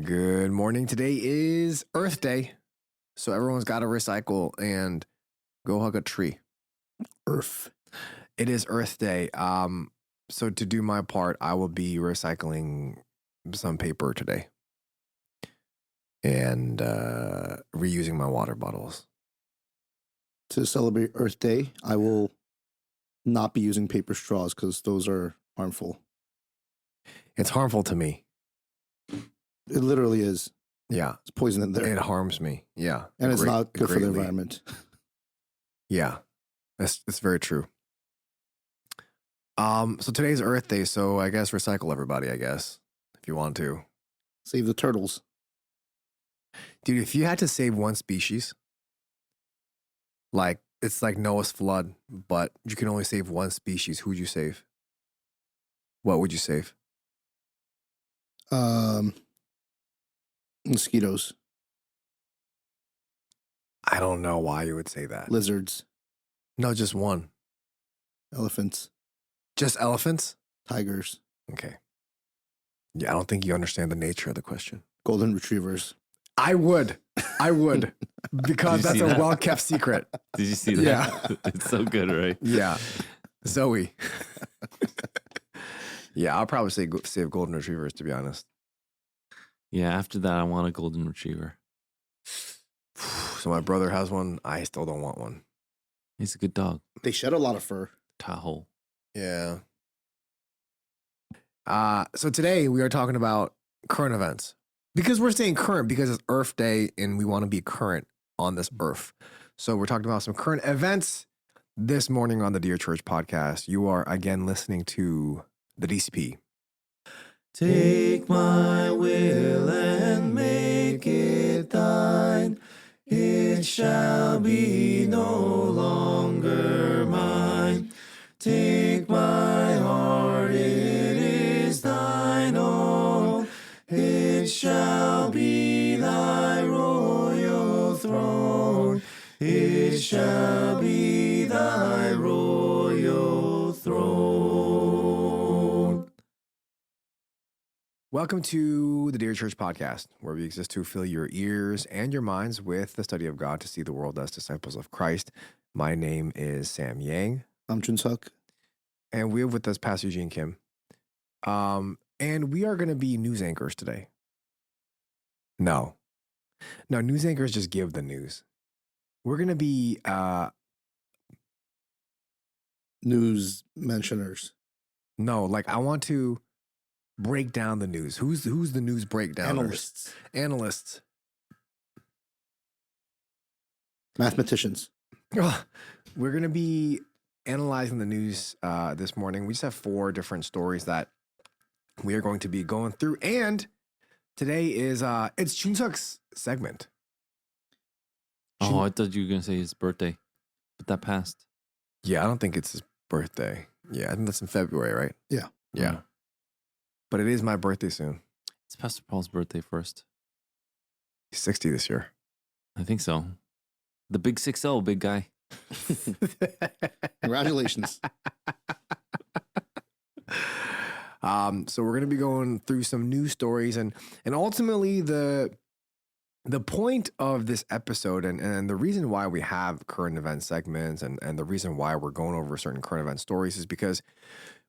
Good morning. Today is Earth Day. So everyone's got to recycle and go hug a tree. Earth. It is Earth Day. So to do my part, I will be recycling some paper today and reusing my water bottles. To celebrate Earth Day, I will not be using paper straws because those are harmful. It's harmful to me. It literally is. Yeah. It's poison in there. It harms me. Yeah. And it's not good for the greatly. environment. Yeah. That's very true. So today's Earth Day, so I guess recycle everybody, I guess, if you want to. Save the turtles. Dude, if you had to save one species, like it's like Noah's flood, but you can only save one species, who'd you save? What would you save? Mosquitoes. I don't know why you would say that. Lizards. No, just one. Elephants. Just elephants? Tigers. Okay. Yeah, I don't think you understand the nature of the question. Golden retrievers. I would. Because that's a well-kept secret. Did you see that? Yeah. It's so good, right? Yeah. Zoe. Yeah, I'll probably save golden retrievers, to be honest. Yeah, after that, I want a golden retriever. So my brother has one. I still don't want one. He's a good dog. They shed a lot of fur. Tahoe. Yeah. So today we are talking about current events. Because we're staying current because it's Earth Day and we want to be current on this earth. So we're talking about some current events this morning on the Dear Church podcast. You are again listening to the DCP. Take my will and make it thine. It shall be no longer mine. Take my heart, it is thine own. It shall be thy royal throne. It shall be thy royal throne. Welcome to the Dear Church podcast, where we exist to fill your ears and your minds with the study of God to see the world as disciples of Christ. My name is Sam Yang. I'm Junsuk. And we have with us Pastor Eugene Kim. And we are going to be news anchors today. No, news anchors just give the news. We're going to be News mentioners. no, like I want to break down the news. Who's the news breakdowners? Analysts. Mathematicians. We're going to be analyzing the news this morning. We just have 4 different stories that we are going to be going through. And today is it's Chunsuk's segment. Oh, I thought you were going to say his birthday, but that passed. Yeah, I don't think it's his birthday. Yeah, I think that's in February, right? Yeah. Yeah. But it is my birthday soon. It's Pastor Paul's birthday first. He's 60 this year. I think so. The big 6-0, big guy. Congratulations. So we're going to be going through some news stories and ultimately the point of this episode and the reason why we have current event segments and the reason why we're going over certain current event stories is because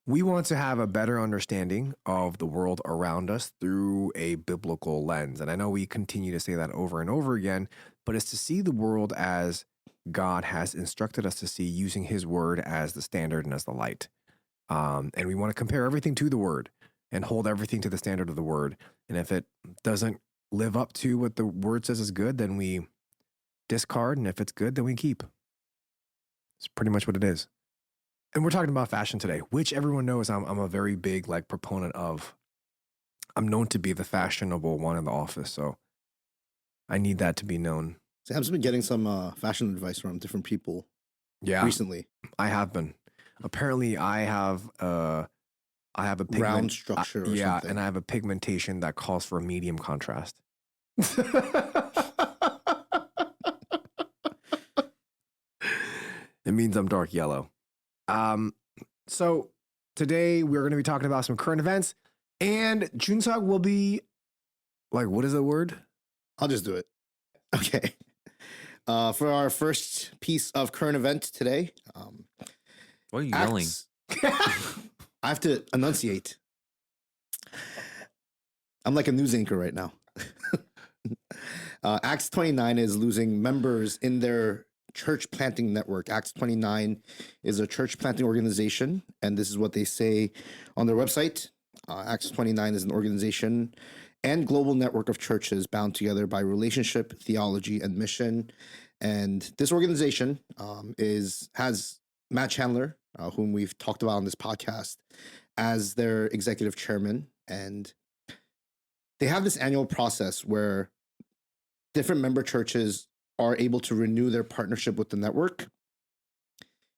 we want to have a better understanding of the world around us through a biblical lens. And I know we continue to say that over and over again, but it's to see the world as God has instructed us to see, using his word as the standard and as the light. And we want to compare everything to the word and hold everything to the standard of the word. And if it doesn't live up to what the word says is good, then we discard. And if it's good, then we keep. It's pretty much what it is. And we're talking about fashion today, which everyone knows I'm a very big proponent of. I'm known to be the fashionable one in the office, so I need that to be known. Sam's been getting some fashion advice from different people recently. I have been. Apparently, I have a round structure or something. And I have a pigmentation that calls for a medium contrast. It means I'm dark yellow. So today we're going to be talking about some current events, and Junsuk will be Like, what is the word? I'll just do it. Okay. For our first piece of current event today, Why are you yelling? I have to enunciate. I'm like a news anchor right now. Acts29 is losing members in their church planting network. Acts29 is a church planting organization, and this is what they say on their website. Acts29 is an organization and global network of churches bound together by relationship, theology, and mission. And this organization has Matt Chandler, whom we've talked about on this podcast, as their executive chairman. And they have this annual process where different member churches are able to renew their partnership with the network.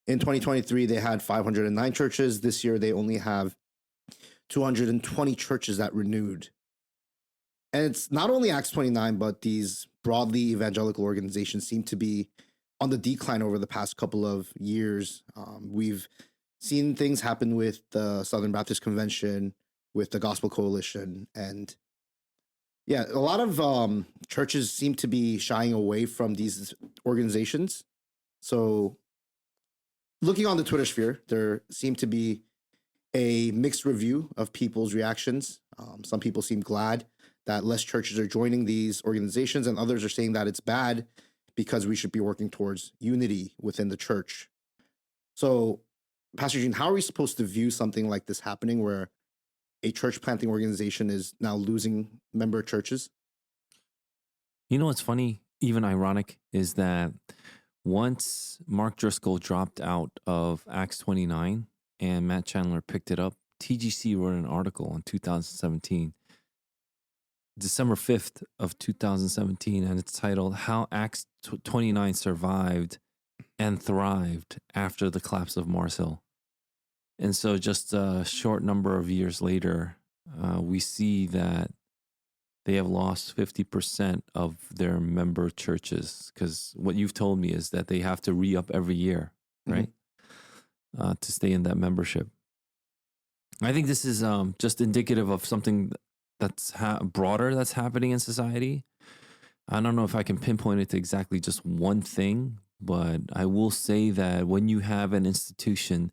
In 2023, they had 509 churches. This year, they only have 220 churches that renewed. And it's not only Acts29, but these broadly evangelical organizations seem to be on the decline over the past couple of years. We've seen things happen with the Southern Baptist Convention, with the Gospel Coalition, and yeah, a lot of churches seem to be shying away from these organizations. So looking on the Twitter sphere, there seemed to be a mixed review of people's reactions. Some people seem glad that less churches are joining these organizations, and others are saying that it's bad because we should be working towards unity within the church. So, Pastor Gene, how are we supposed to view something like this happening where a church planting organization is now losing member churches? You know what's funny, even ironic, is that once Mark Driscoll dropped out of Acts29 and Matt Chandler picked it up, TGC wrote an article in 2017, December 5th of 2017, and it's titled How Acts 29 Survived and Thrived After the Collapse of Mars Hill. And so just a short number of years later, we see that they have lost 50% of their member churches, because what you've told me is that they have to re-up every year, right? To stay in that membership. I think this is just indicative of something that's broader that's happening in society. I don't know if I can pinpoint it to exactly just one thing, but I will say that when you have an institution,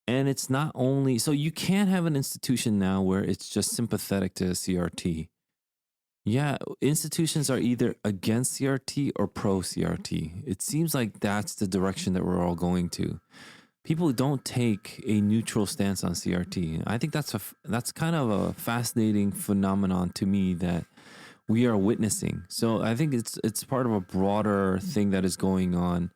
and it's not only, so you can't have an institution now where it's just sympathetic to CRT. Yeah, institutions are either against CRT or pro CRT. It seems like that's the direction that we're all going to. People don't take a neutral stance on CRT. I think that's kind of a fascinating phenomenon to me that we are witnessing. So I think it's part of a broader thing that is going on.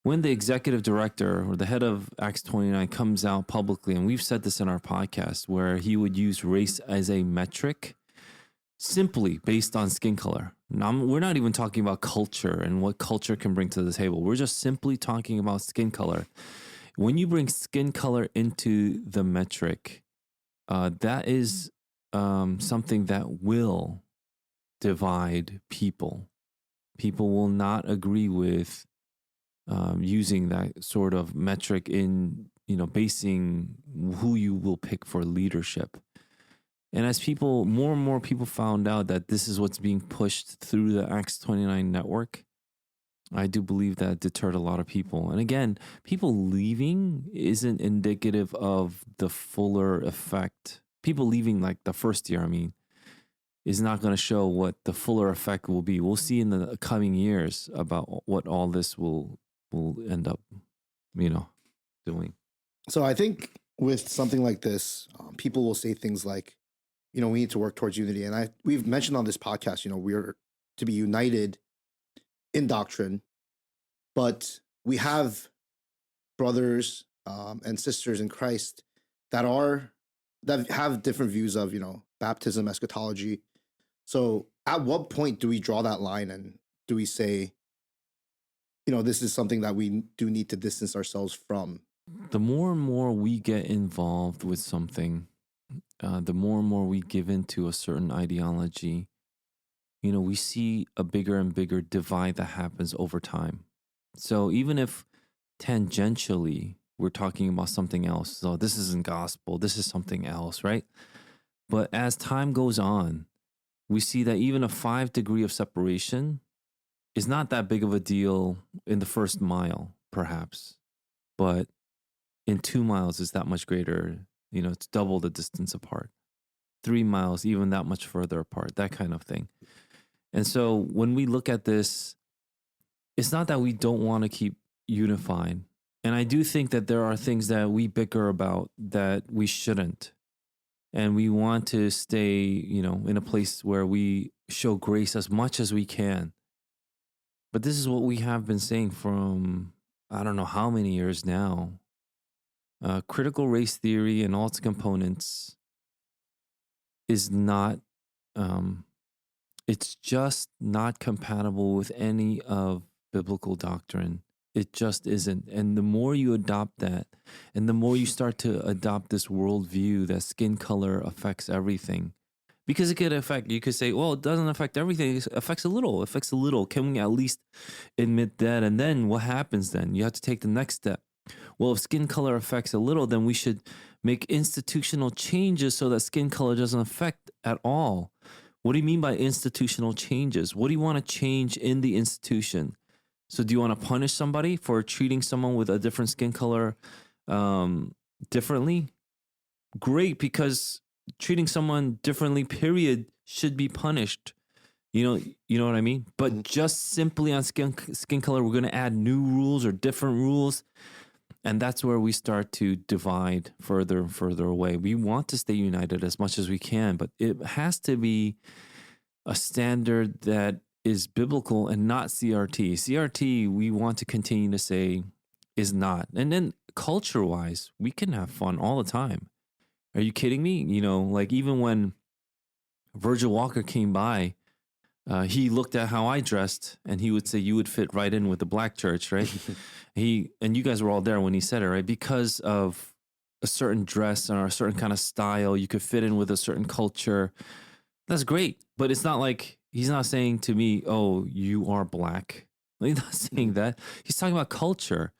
When the executive director or the head of Acts29 comes out publicly, and we've said this in our podcast, where he would use race as a metric simply based on skin color. Now, we're not even talking about culture and what culture can bring to the table. We're just simply talking about skin color. When you bring skin color into the metric, that is something that will divide people. People will not agree with using that sort of metric in, basing who you will pick for leadership. And as more and more people found out that this is what's being pushed through the Acts29 network, I do believe that deterred a lot of people. And again, people leaving isn't indicative of the fuller effect. People leaving like the first year, is not going to show what the fuller effect will be. We'll see in the coming years about what all this will end up, doing. So I think with something like this, people will say things like, we need to work towards unity. And we've mentioned on this podcast, we are to be united in doctrine, but we have brothers and sisters in Christ that have different views of, baptism, eschatology. So at what point do we draw that line and do we say, this is something that we do need to distance ourselves from? The more and more we get involved with something, the more and more we give into a certain ideology, we see a bigger and bigger divide that happens over time. So even if tangentially we're talking about something else, so this isn't gospel, this is something else, right? But as time goes on, we see that even a 5 degree of separation is not that big of a deal in the first mile, perhaps. But in 2 miles is that much greater. It's double the distance apart. 3 miles, even that much further apart, that kind of thing. And so when we look at this, it's not that we don't want to keep unified. And I do think that there are things that we bicker about that we shouldn't. And we want to stay, in a place where we show grace as much as we can. But this is what we have been saying from, I don't know how many years now. Critical race theory and all its components is not, it's just not compatible with any of biblical doctrine. It just isn't. And the more you adopt that, and the more you start to adopt this worldview that skin color affects everything, because it could affect, you could say, well, it doesn't affect everything. It affects a little. It affects a little. Can we at least admit that? And then what happens then? You have to take the next step. Well, if skin color affects a little, then we should make institutional changes so that skin color doesn't affect at all. What do you mean by institutional changes? What do you want to change in the institution? So do you want to punish somebody for treating someone with a different skin color differently? Great, treating someone differently, period, should be punished. You know what I mean? But just simply on skin color, we're going to add new rules or different rules. And that's where we start to divide further and further away. We want to stay united as much as we can, but it has to be a standard that is biblical and not CRT. CRT, we want to continue to say, is not. And then culture-wise, we can have fun all the time. Are you kidding me? Like even when Virgil Walker came by, he looked at how I dressed and he would say, you would fit right in with the black church, right? And you guys were all there when he said it, right? Because of a certain dress or a certain kind of style, you could fit in with a certain culture. That's great. But it's not like he's not saying to me, oh, you are black. He's not saying that. He's talking about culture.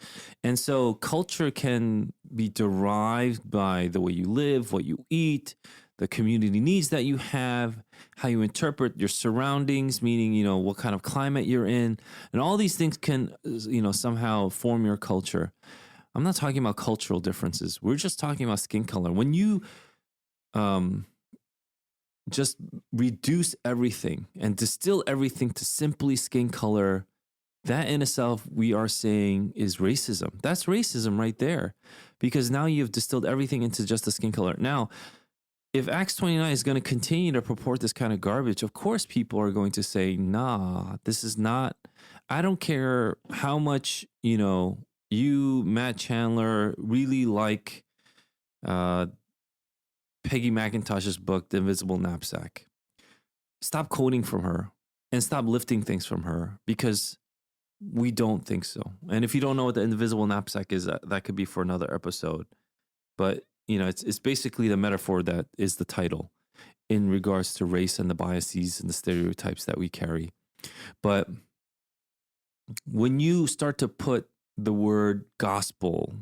And so culture can be derived by the way you live, what you eat, the community needs that you have, how you interpret your surroundings, meaning, what kind of climate you're in. And all these things can, somehow form your culture. I'm not talking about cultural differences. We're just talking about skin color. When you just reduce everything and distill everything to simply skin color, that in itself, we are saying is racism. That's racism right there, because now you've distilled everything into just the skin color. Now, if Acts29 is going to continue to purport this kind of garbage, of course people are going to say, nah, this is not, I don't care how much, you, Matt Chandler, really like Peggy McIntosh's book, The Invisible Knapsack. Stop quoting from her and stop lifting things from her, because we don't think so. And if you don't know what the Invisible Knapsack is, that could be for another episode. But it's basically the metaphor that is the title in regards to race and the biases and the stereotypes that we carry. But when you start to put the word gospel,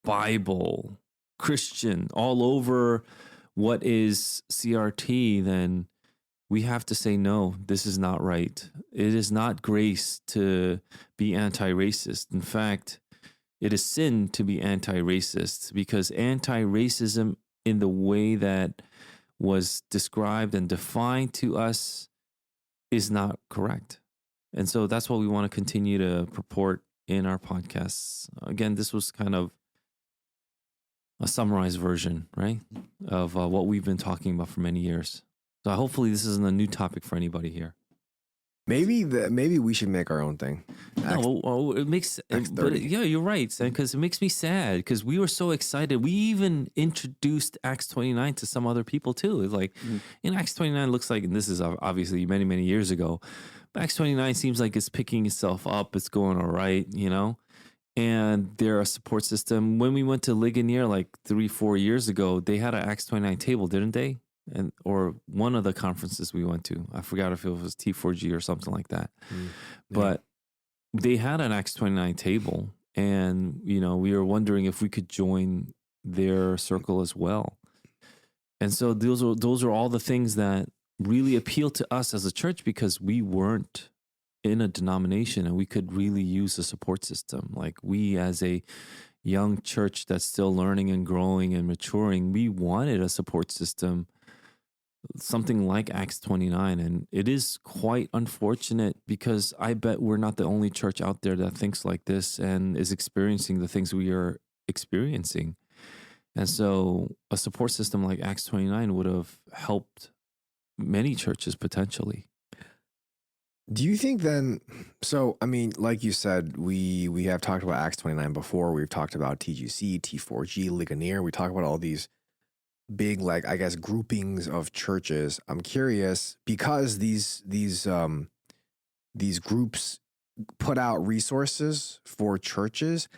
Bible, Christian all over what is CRT, then we have to say, no, this is not right. It is not grace to be anti-racist. In fact, it is sin to be anti-racist, because anti-racism in the way that was described and defined to us is not correct. And so that's what we want to continue to purport in our podcasts. Again, this was kind of a summarized version, right, of what we've been talking about for many years. So hopefully this isn't a new topic for anybody here. Maybe we should make our own thing. No, it makes, but yeah, you're right, because it makes me sad, because we were so excited. We even introduced Acts29 to some other people too. It's like, Acts29 looks like, and this is obviously many, many years ago, but Acts29 seems like it's picking itself up. It's going all right, and they're a support system. When we went to Ligonier like 3-4 years ago, they had an Acts29 table, didn't they? Or one of the conferences we went to, I forgot if it was T4G or something like that. But they had an Acts29 table, and we were wondering if we could join their circle as well. And so those are all the things that really appealed to us as a church because we weren't in a denomination and we could really use a support system. Like we as a young church that's still learning and growing and maturing, we wanted a support system, something like Acts29. And it is quite unfortunate because I bet we're not the only church out there that thinks like this and is experiencing the things we are experiencing. And so a support system like Acts29 would have helped many churches potentially. Do you think then, so, I mean, like you said, we have talked about Acts29 before. We've talked about TGC, T4G, Ligonier. We talk about all these big, like, I guess, groupings of churches. I'm curious, because these groups put out resources for churches,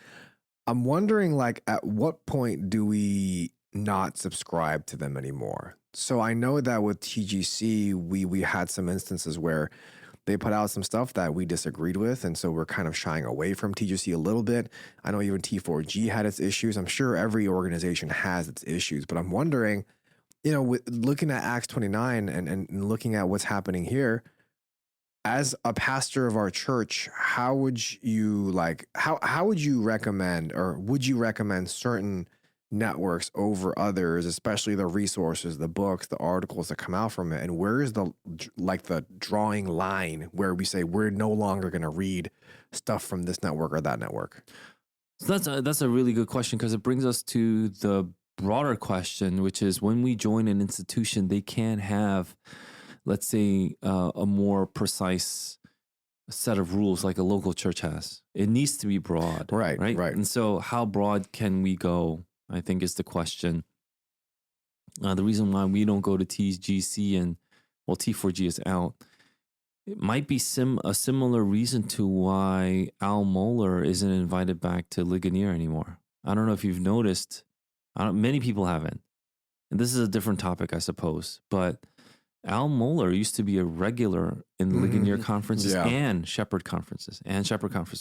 I'm wondering, like, at what point do we not subscribe to them anymore? So I know that with TGC, we had some instances where they put out some stuff that we disagreed with, and so we're kind of shying away from TGC a little bit. I know even T4G had its issues. I'm sure every organization has its issues, but I'm wondering, with looking at Acts29 and looking at what's happening here, as a pastor of our church, how would you recommend, or would you recommend certain networks over others, especially the resources, the books, the articles that come out from it? And where is the drawing line where we say we're no longer going to read stuff from this network or that network? So that's a really good question, because it brings us to the broader question, which is when we join an institution, they can't have, let's say, a more precise set of rules like a local church has. It needs to be broad. Right. And so how broad can we go, I think, is the question. The reason why we don't go to TGC and, well, T4G is out, it might be a similar reason to why Al Mohler isn't invited back to Ligonier anymore. I don't know if you've noticed. Many people haven't. And this is a different topic, I suppose. But Al Mohler used to be a regular in Ligonier conferences and Shepherd conferences.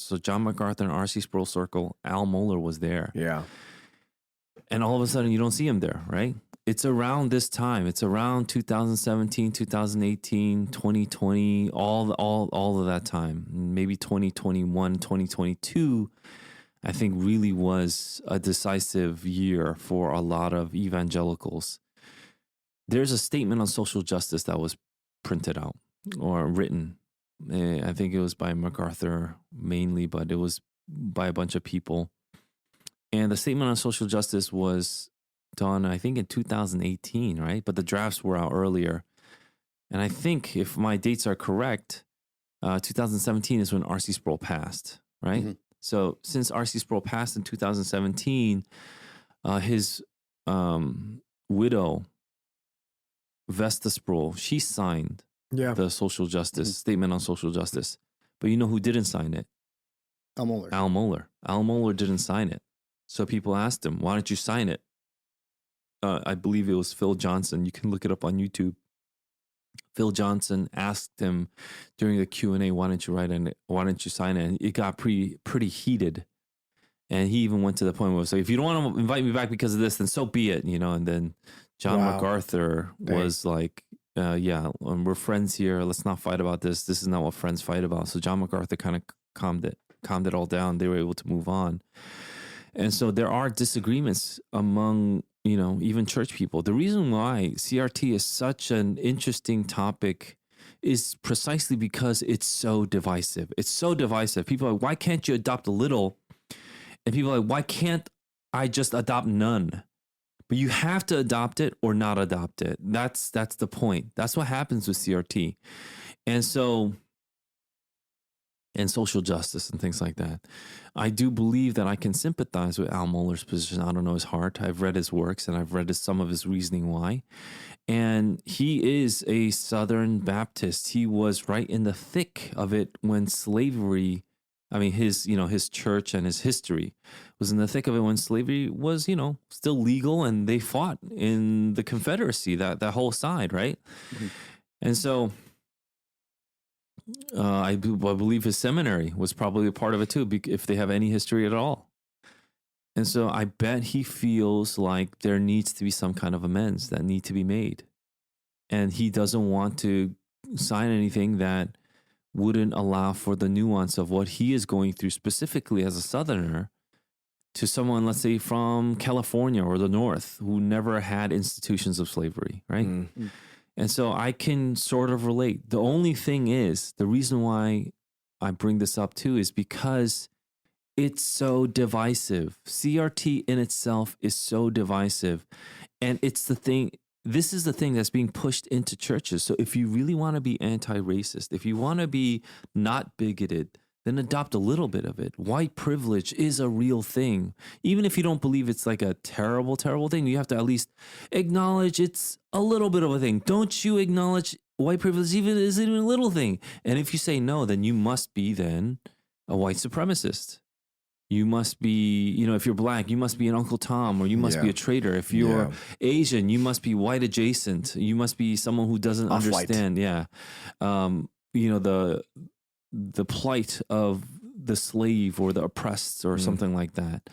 So John MacArthur and R.C. Sproul Circle, Al Mohler was there. Yeah. And all of a sudden, you don't see him there, right? It's around this time. It's around 2017, 2018, 2020, all of that time. Maybe 2021, 2022, I think really was a decisive year for a lot of evangelicals. There's a statement on social justice that was printed out or written. I think it was by MacArthur mainly, but it was by a bunch of people. And the statement on social justice was done, I think, in 2018, right? But the drafts were out earlier. And I think, if my dates are correct, 2017 is when R.C. Sproul passed, right? Mm-hmm. So since R.C. Sproul passed in 2017, his widow, Vesta Sproul, she signed the social justice statement on social justice. But you know who didn't sign it? Al Mohler. Al Mohler didn't sign it. So people asked him, why don't you sign it? I believe it was Phil Johnson. You can look it up on YouTube. Phil Johnson asked him during the Q&A, why don't you write it? Why don't you sign it? And it got pretty heated. And he even went to the point where it was like, if you don't want to invite me back because of this, then so be it, And then John MacArthur was like, we're friends here. Let's not fight about this. This is not what friends fight about. So John MacArthur kind of calmed it all down. They were able to move on. And so there are disagreements among, even church people. The reason why CRT is such an interesting topic is precisely because it's so divisive. It's so divisive. People are like, why can't you adopt a little? And people are like, why can't I just adopt none? But you have to adopt it or not adopt it. That's the point. That's what happens with CRT. And so, and social justice and things like that. I do believe that I can sympathize with Al Mohler's position. I don't know his heart. I've read his works and I've read some of his reasoning why. And he is a Southern Baptist. He was right in the thick of it when slavery, his church and his history was in the thick of it when slavery was, still legal, and they fought in the Confederacy, that whole side, right? Mm-hmm. And so I believe his seminary was probably a part of it too, if they have any history at all. And so I bet he feels like there needs to be some kind of amends that need to be made. and he doesn't want to sign anything that wouldn't allow for the nuance of what he is going through specifically as a Southerner to someone, let's say, from California or the North who never had institutions of slavery, right? Mm. And so I can sort of relate. The only thing is, the reason why I bring this up too is because it's so divisive. CRT in itself is so divisive. And it's the thing, this is the thing that's being pushed into churches. So if you really want to be anti-racist, if you want to be not bigoted, then adopt a little bit of it. White privilege is a real thing. Even if you don't believe it's like a terrible, terrible thing, you have to at least acknowledge it's a little bit of a thing. Don't you acknowledge white privilege is even a little thing? And if you say no, then you must be then a white supremacist. You must be, if you're black, you must be an Uncle Tom, or you must be a traitor. If you're Asian, you must be white adjacent. You must be someone who doesn't understand. Yeah. The plight of the slave or the oppressed or something like that.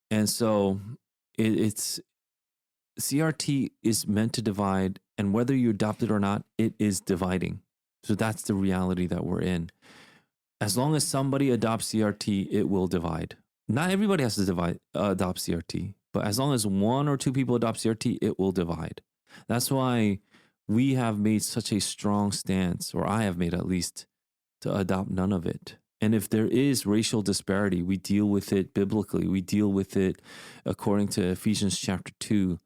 And so it's CRT is meant to divide, and whether you adopt it or not, it is dividing. So that's the reality that we're in. As long as somebody adopts CRT, it will divide. Not everybody has to adopt CRT, but as long as one or two people adopt CRT, it will divide. That's why we have made such a strong stance, or I have made at least, to adopt none of it. And if there is racial disparity, we deal with it biblically. We deal with it according to Ephesians chapter 2,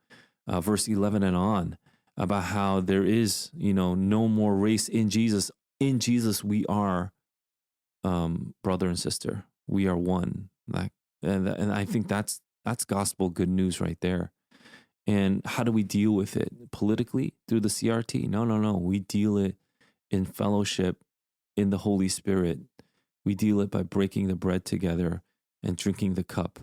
verse 11 and on, about how there is, no more race in Jesus. In Jesus, we are brother and sister. We are one. And I think that's gospel good news right there. And how do we deal with it? Politically, through the CRT? No. We deal it in fellowship in the Holy Spirit. We deal it by breaking the bread together and drinking the cup.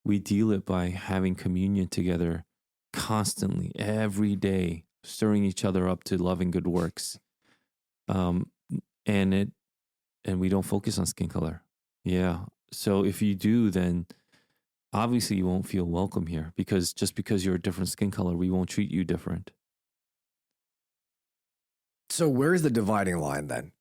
We deal it by having communion together constantly, every day, stirring each other up to love and good works. And we don't focus on skin color. Yeah. So if you do, then obviously you won't feel welcome here, because just because you're a different skin color, we won't treat you different. So where's the dividing line then?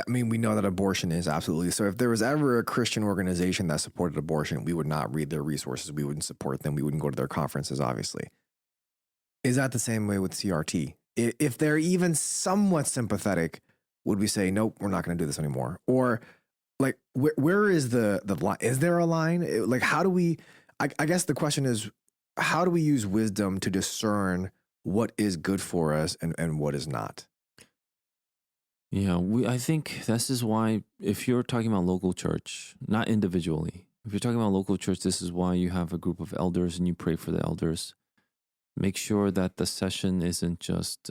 We know that abortion is absolutely. So if there was ever a Christian organization that supported abortion, we would not read their resources. We wouldn't support them. We wouldn't go to their conferences, obviously. Is that the same way with CRT? If they're even somewhat sympathetic, would we say, nope, we're not going to do this anymore? Or like, where is the line? Is there a line? Like, how do we, I guess the question is, how do we use wisdom to discern what is good for us and what is not? Yeah, I think this is why, if you're talking about local church, not individually, if you're talking about local church, this is why you have a group of elders and you pray for the elders. Make sure that the session isn't just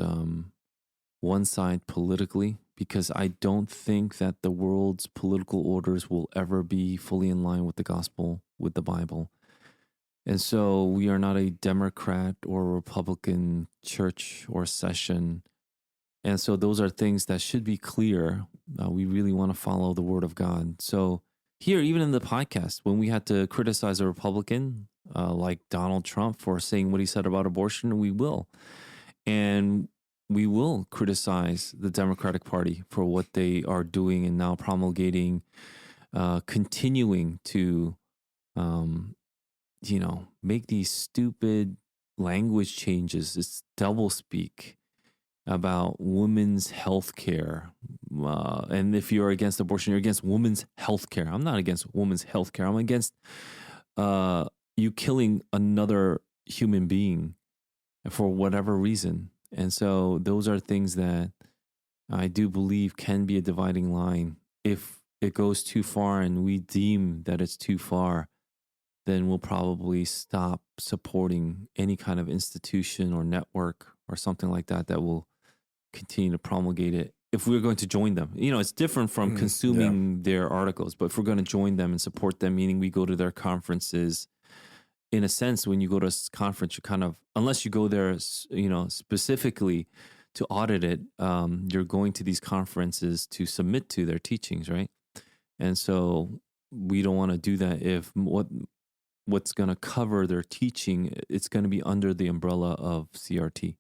one side politically, because I don't think that the world's political orders will ever be fully in line with the gospel, with the Bible. And so we are not a Democrat or Republican church or session. And so those are things that should be clear. We really want to follow the word of God. So here, even in the podcast, when we had to criticize a Republican like Donald Trump for saying what he said about abortion, we will. And we will criticize the Democratic Party for what they are doing and now promulgating, continuing to, make these stupid language changes. It's doublespeak about women's health care. And if you're against abortion, you're against women's health care. I'm not against women's health care. I'm against you killing another human being for whatever reason. And so those are things that I do believe can be a dividing line. If it goes too far and we deem that it's too far, then we'll probably stop supporting any kind of institution or network or something like that that will continue to promulgate it. If we're going to join them, it's different from consuming their articles, but if we're going to join them and support them, meaning we go to their conferences, in a sense, when you go to a conference, you kind of, unless you go there, specifically to audit it, you're going to these conferences to submit to their teachings, right? And so we don't want to do that if what's going to cover their teaching, it's going to be under the umbrella of CRT.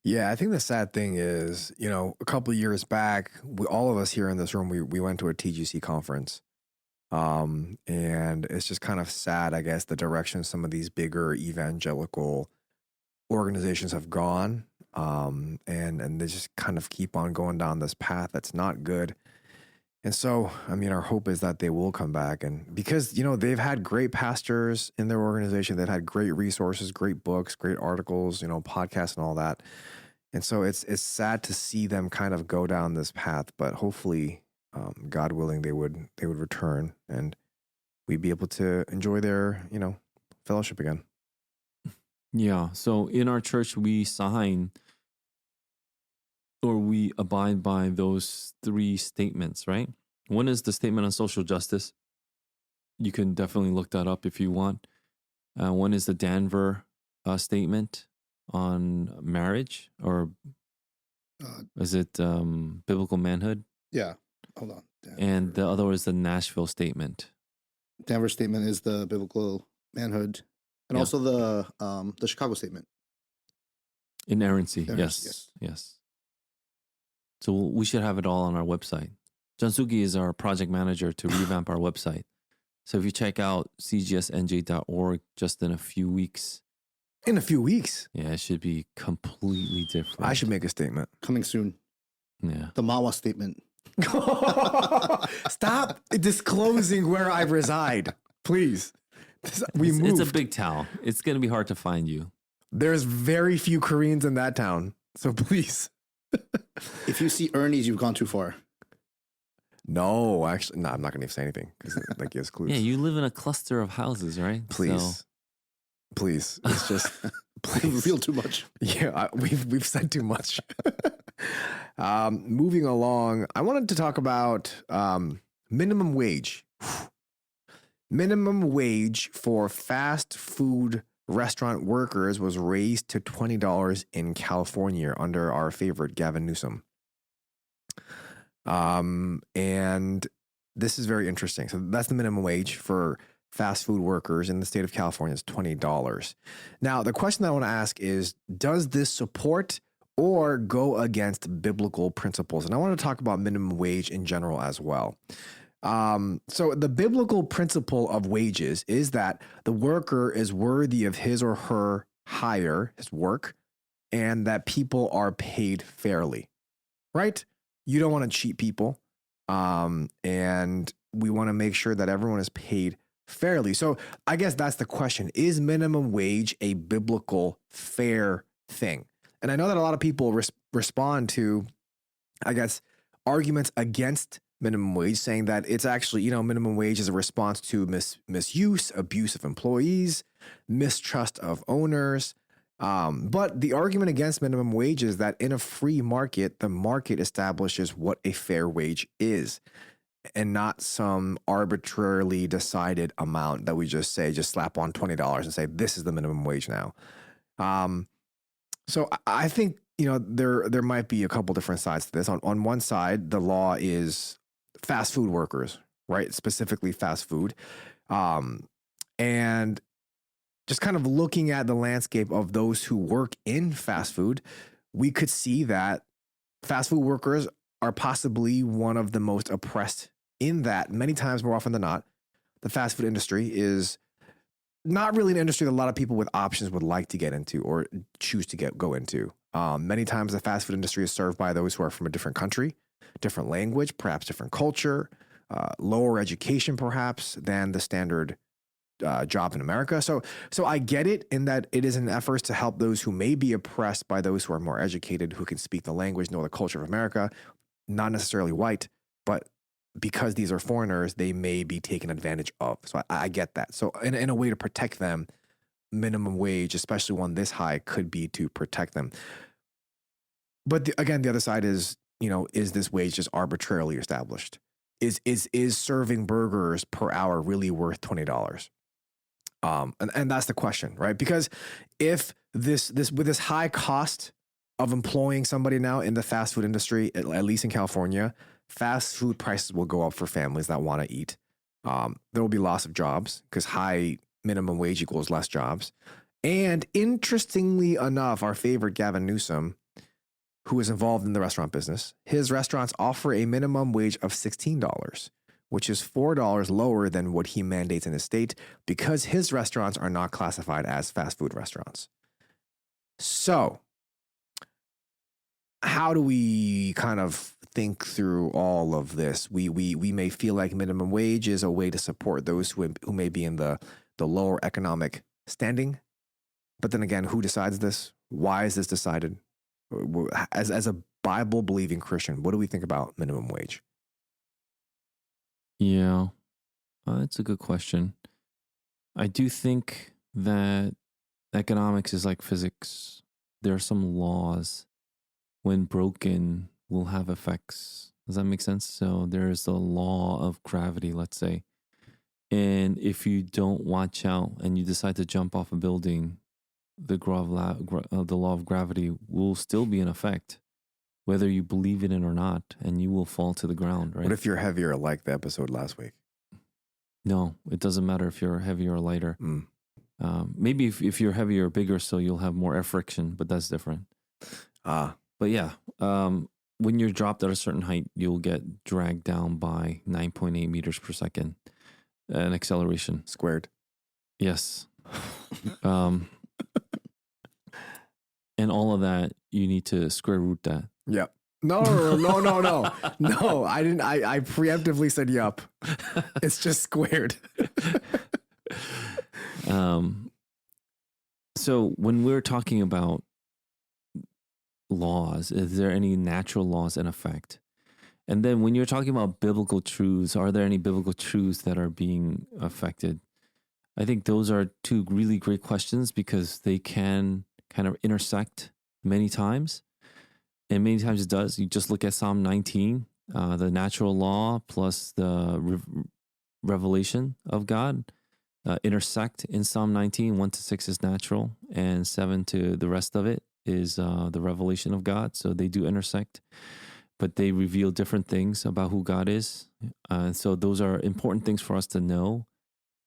Yeah, I think the sad thing is, a couple of years back, all of us here in this room, we went to a TGC conference. And it's just kind of sad, I guess, the direction some of these bigger evangelical organizations have gone. And they just kind of keep on going down this path that's not good. And so, I mean, our hope is that they will come back. And because, they've had great pastors in their organization, they've had great resources, great books, great articles, podcasts and all that. And so it's sad to see them kind of go down this path, but hopefully, God willing, they would return and we'd be able to enjoy their, fellowship again. Yeah. So in our church, we sign or we abide by those 3 statements, right? One is the statement on social justice. You can definitely look that up if you want. One is the Denver statement on marriage, or is it biblical manhood? Yeah. Hold on. Denver. And the other is the Nashville statement. Denver statement is the biblical manhood, and also the Chicago statement. Inerrancy. Yes. So we should have it all on our website. Jansugi is our project manager to revamp our website. So if you check out cgsnj.org just in a few weeks. In a few weeks? Yeah, it should be completely different. I should make a statement. Coming soon. Yeah. The Mawa statement. Stop disclosing where I reside, please. Moved. It's a big town. It's going to be hard to find you. There's very few Koreans in that town, so please. If you see Ernie's, you've gone too far. No, actually, no. I'm not going to say anything because that gives clues. Yeah, you live in a cluster of houses, right? Please, please. It's just please. Real too much. Yeah, we've said too much. Moving along, I wanted to talk about minimum wage. Minimum wage for fast food restaurant workers was raised to $20 in California under our favorite Gavin Newsom. And this is very interesting. So that's the minimum wage for fast food workers in the state of California is $20. Now, the question that I want to ask is, does this support or go against biblical principles? And I want to talk about minimum wage in general as well. So the biblical principle of wages is that the worker is worthy of his or her hire, his work, and that people are paid fairly, right? You don't want to cheat people. And we want to make sure that everyone is paid fairly. So I guess that's the question. Is minimum wage a biblical fair thing? And I know that a lot of people respond to, I guess, arguments against minimum wage, saying that it's actually, minimum wage is a response to misuse, abuse of employees, mistrust of owners. But the argument against minimum wage is that in a free market, the market establishes what a fair wage is and not some arbitrarily decided amount that we just slap on $20 and say, this is the minimum wage now. So I think, there might be a couple different sides to this. On one side, the law is fast food workers, right? Specifically fast food. And just kind of looking at the landscape of those who work in fast food, we could see that fast food workers are possibly one of the most oppressed in that many times more often than not. The fast food industry is not really an industry that a lot of people with options would like to get into or choose to go into. Many times the fast food industry is served by those who are from a different country, different language, perhaps different culture, lower education perhaps than the standard job in America. So I get it in that it is an effort to help those who may be oppressed by those who are more educated, who can speak the language, know the culture of America, not necessarily white, but because these are foreigners, they may be taken advantage of. So I get that. So in a way to protect them, minimum wage, especially one this high, could be to protect them. But again, the other side is, is this wage just arbitrarily established? Is serving burgers per hour really worth $20? And that's the question, right? Because if this with this high cost of employing somebody now in the fast food industry, at least in California, fast food prices will go up for families that want to eat. There will be loss of jobs because high minimum wage equals less jobs. And interestingly enough, our favorite Gavin Newsom, who is involved in the restaurant business, his restaurants offer a minimum wage of $16, which is $4 lower than what he mandates in his state because his restaurants are not classified as fast food restaurants. So, how do we kind of think through all of this? We may feel like minimum wage is a way to support those who may be in the lower economic standing. But then again, who decides this? Why is this decided? As a Bible-believing Christian, what do we think about minimum wage? Yeah, that's a good question. I do think that economics is like physics. There are some laws, when broken, will have effects. Does that make sense? So there is the law of gravity, let's say. And if you don't watch out and you decide to jump off a building, the law of gravity will still be in effect, whether you believe in it or not, and you will fall to the ground, right? What if you're heavier, like the episode last week? No, it doesn't matter if you're heavier or lighter. Maybe if you're heavier or bigger, so you'll have more air friction, but that's different. But yeah, when you're dropped at a certain height, you'll get dragged down by 9.8 meters per second, an acceleration. Squared. Yes. And all of that, you need to square root that. Yep. No. No, I didn't. I preemptively said yup. It's just squared. So when we're talking about laws, is there any natural laws in effect? And then when you're talking about biblical truths, are there any biblical truths that are being affected? I think those are two really great questions because they can kind of intersect many times. And many times it does. You just look at Psalm 19, the natural law plus the revelation of God intersect in Psalm 19. 1-6 is natural, and 7 to the rest of it is the revelation of God. So they do intersect, but they reveal different things about who God is. So those are important things for us to know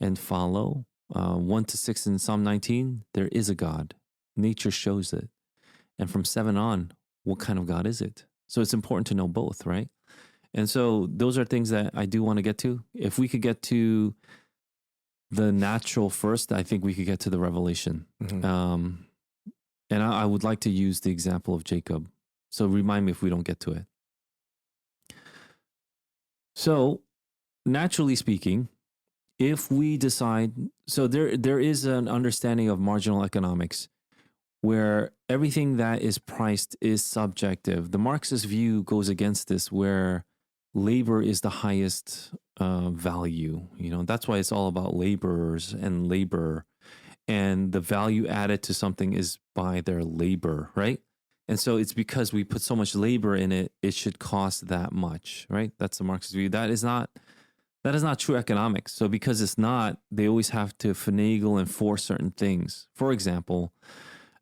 and follow. 1-6 in Psalm 19, there is a God. Nature shows it. And from 7 on, what kind of God is it? So it's important to know both, right? And so those are things that I do want to get to. If we could get to the natural first, I think we could get to the revelation. Mm-hmm. And I would like to use the example of Jacob. So remind me if we don't get to it. So naturally speaking, if we decide, so there is an understanding of marginal economics where everything that is priced is subjective. The Marxist view goes against this, where labor is the highest value. You know, that's why it's all about laborers and labor, and the value added to something is by their labor, right? And so it's because we put so much labor in it, it should cost that much, right? That's the Marxist view. That is not true economics. So because it's not, they always have to finagle and force certain things. For example,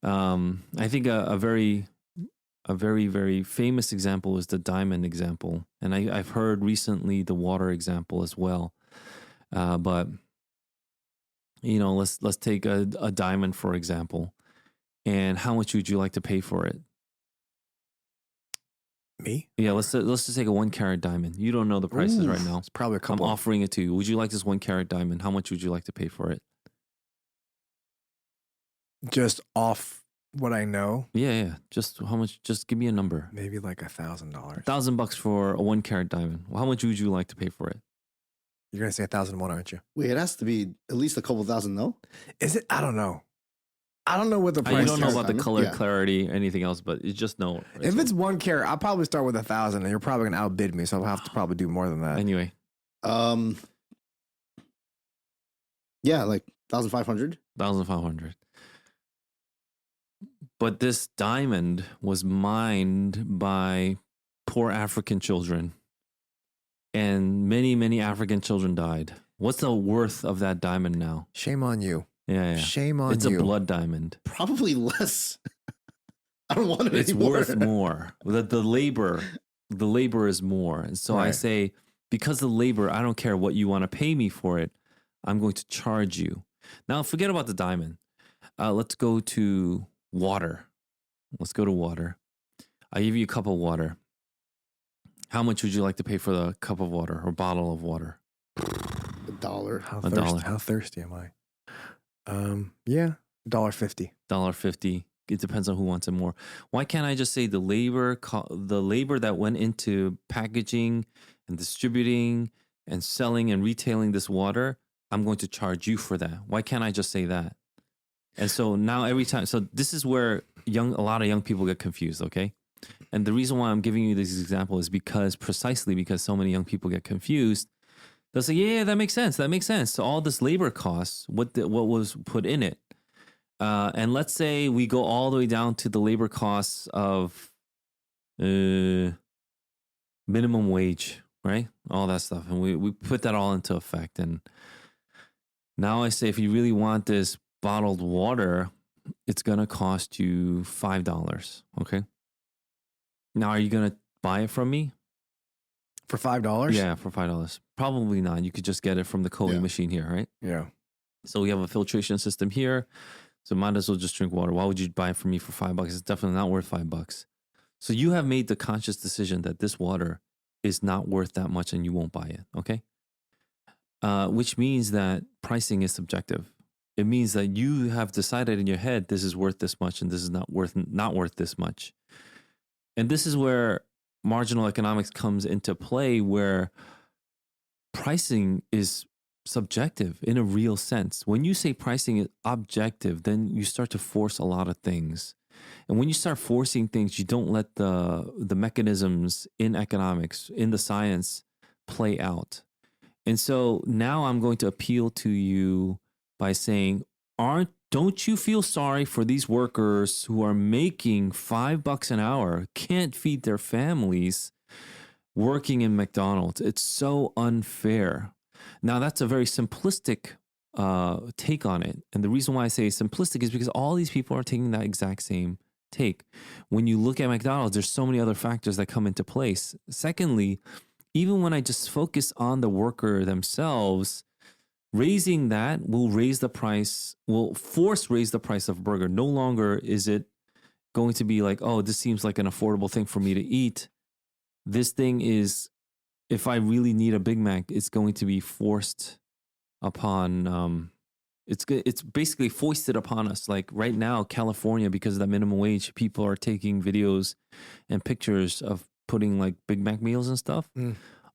I think a very, very famous example is the diamond example. And I've heard recently the water example as well. But, you know, let's take a diamond, for example. And how much would you like to pay for it? Me? Yeah, let's just take a 1 carat diamond. You don't know the prices right now. It's probably a couple. I'm offering it to you. Would you like this 1 carat diamond? How much would you like to pay for it? Just off what I know. Yeah. Just how much? Just give me a number. Maybe like $1,000. $1,000 for a 1 carat diamond. Well, how much would you like to pay for it? You're gonna say 1,001, aren't you? Wait, it has to be at least a couple thousand, no? Is it? I don't know. I don't know what the price. You don't know is. about the color, clarity, anything else, but you just know. Right? If it's 1 carat, I'll probably start with 1,000, and you're probably gonna outbid me, so I'll have to probably do more than that. Anyway, yeah, like 1,500. 1,500. But this diamond was mined by poor African children, and many, many African children died. What's the worth of that diamond now? Shame on you. Yeah. Shame on you. It's a blood diamond. Probably less. I don't want it It's anymore. worth more. The labor is more. And so I say, because the labor, I don't care what you want to pay me for it. I'm going to charge you. Now, forget about the diamond. Let's go to water. Let's go to water. I give you a cup of water. How much would you like to pay for the cup of water or bottle of water? $1. How thirsty am I? Yeah, $1.50. $1.50. It depends on who wants it more. Why can't I just say the labor that went into packaging and distributing and selling and retailing this water, I'm going to charge you for that. Why can't I just say that? And so now every time, so this is where a lot of young people get confused, okay? And the reason why I'm giving you this example is precisely because so many young people get confused. They'll say, yeah, that makes sense. That makes sense. So all this labor costs, what was put in it. And let's say we go all the way down to the labor costs of minimum wage, right? All that stuff. And we put that all into effect. And now I say, if you really want this bottled water, it's going to cost you $5. Okay. Now, are you going to buy it from me? For $5? Yeah, for $5. Probably not. You could just get it from the Colie machine here, right? Yeah. So we have a filtration system here. So might as well just drink water. Why would you buy it from me for $5? It's definitely not worth $5. So you have made the conscious decision that this water is not worth that much and you won't buy it. Okay. Which means that pricing is subjective. It means that you have decided in your head, this is worth this much and this is not worth this much. And this is where marginal economics comes into play, where pricing is subjective in a real sense. When you say pricing is objective, then you start to force a lot of things. And when you start forcing things, you don't let the mechanisms in economics, in the science, play out. And so now I'm going to appeal to you by saying, don't you feel sorry for these workers who are making $5 an hour, can't feed their families, working in McDonald's? It's so unfair. Now, that's a very simplistic take on it. And the reason why I say simplistic is because all these people are taking that exact same take. When you look at McDonald's, there's so many other factors that come into place. Secondly, even when I just focus on the worker themselves, raising that will raise the price, will raise the price of a burger. No longer is it going to be like, oh, this seems like an affordable thing for me to eat. This thing is, if I really need a Big Mac, it's going to be forced upon, it's basically foisted upon us. Like right now, California, because of that minimum wage, people are taking videos and pictures of putting like Big Mac meals and stuff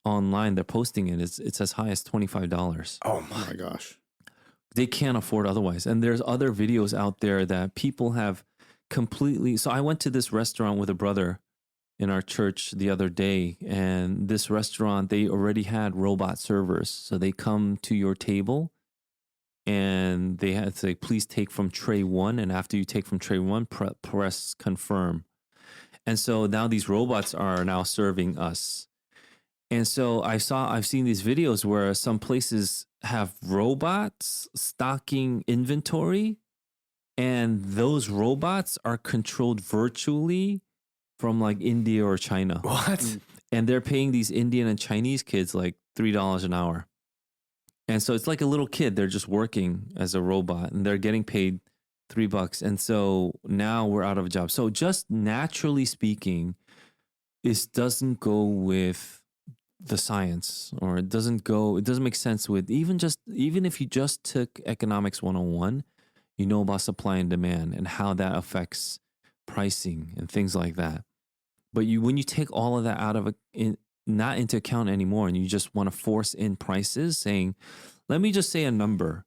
online. They're posting it. It's as high as $25. Oh my gosh. They can't afford otherwise. And there's other videos out there that people have completely. So I went to this restaurant with a brother in our church the other day, and this restaurant, they already had robot servers. So they come to your table and they had to say, please take from tray 1. And after you take from tray 1, press confirm. And so now these robots are now serving us. And so I've seen these videos where some places have robots stocking inventory, and those robots are controlled virtually from like India or China. What? And they're paying these Indian and Chinese kids like $3 an hour. And so it's like a little kid. They're just working as a robot and they're getting paid $3. And so now we're out of a job. So just naturally speaking, it doesn't go with the science, or it doesn't make sense with even if you just took economics 101, you know about supply and demand and how that affects pricing and things like that. But when you take all of that out of not into account anymore, and you just want to force in prices saying, let me just say a number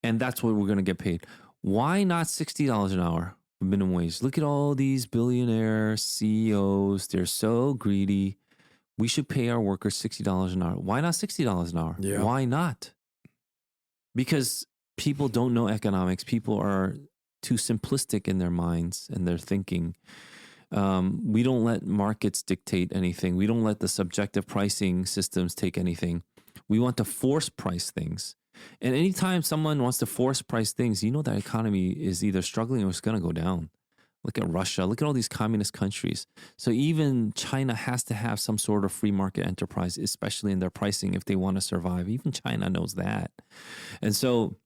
and that's what we're going to get paid. Why not $60 an hour minimum wage? Look at all these billionaire CEOs. They're so greedy. We should pay our workers $60 an hour. Why not $60 an hour? Yeah. Why not? Because people don't know economics. People are too simplistic in their minds and their thinking. We don't let markets dictate anything. We don't let the subjective pricing systems take anything. We want to force price things. And anytime someone wants to force price things, you know that economy is either struggling or it's going to go down. Look at Russia. Look at all these communist countries. So even China has to have some sort of free market enterprise, especially in their pricing, if they want to survive. Even China knows that. And so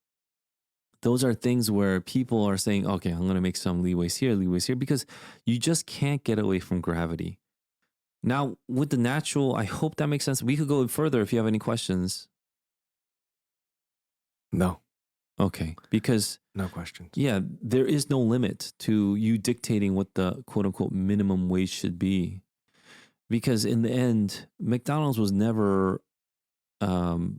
those are things where people are saying, okay, I'm going to make some leeways here, because you just can't get away from gravity. Now, with the natural, I hope that makes sense. We could go further if you have any questions. No. Okay. Because, no questions. Yeah, there is no limit to you dictating what the quote unquote minimum wage should be. Because in the end, McDonald's was never the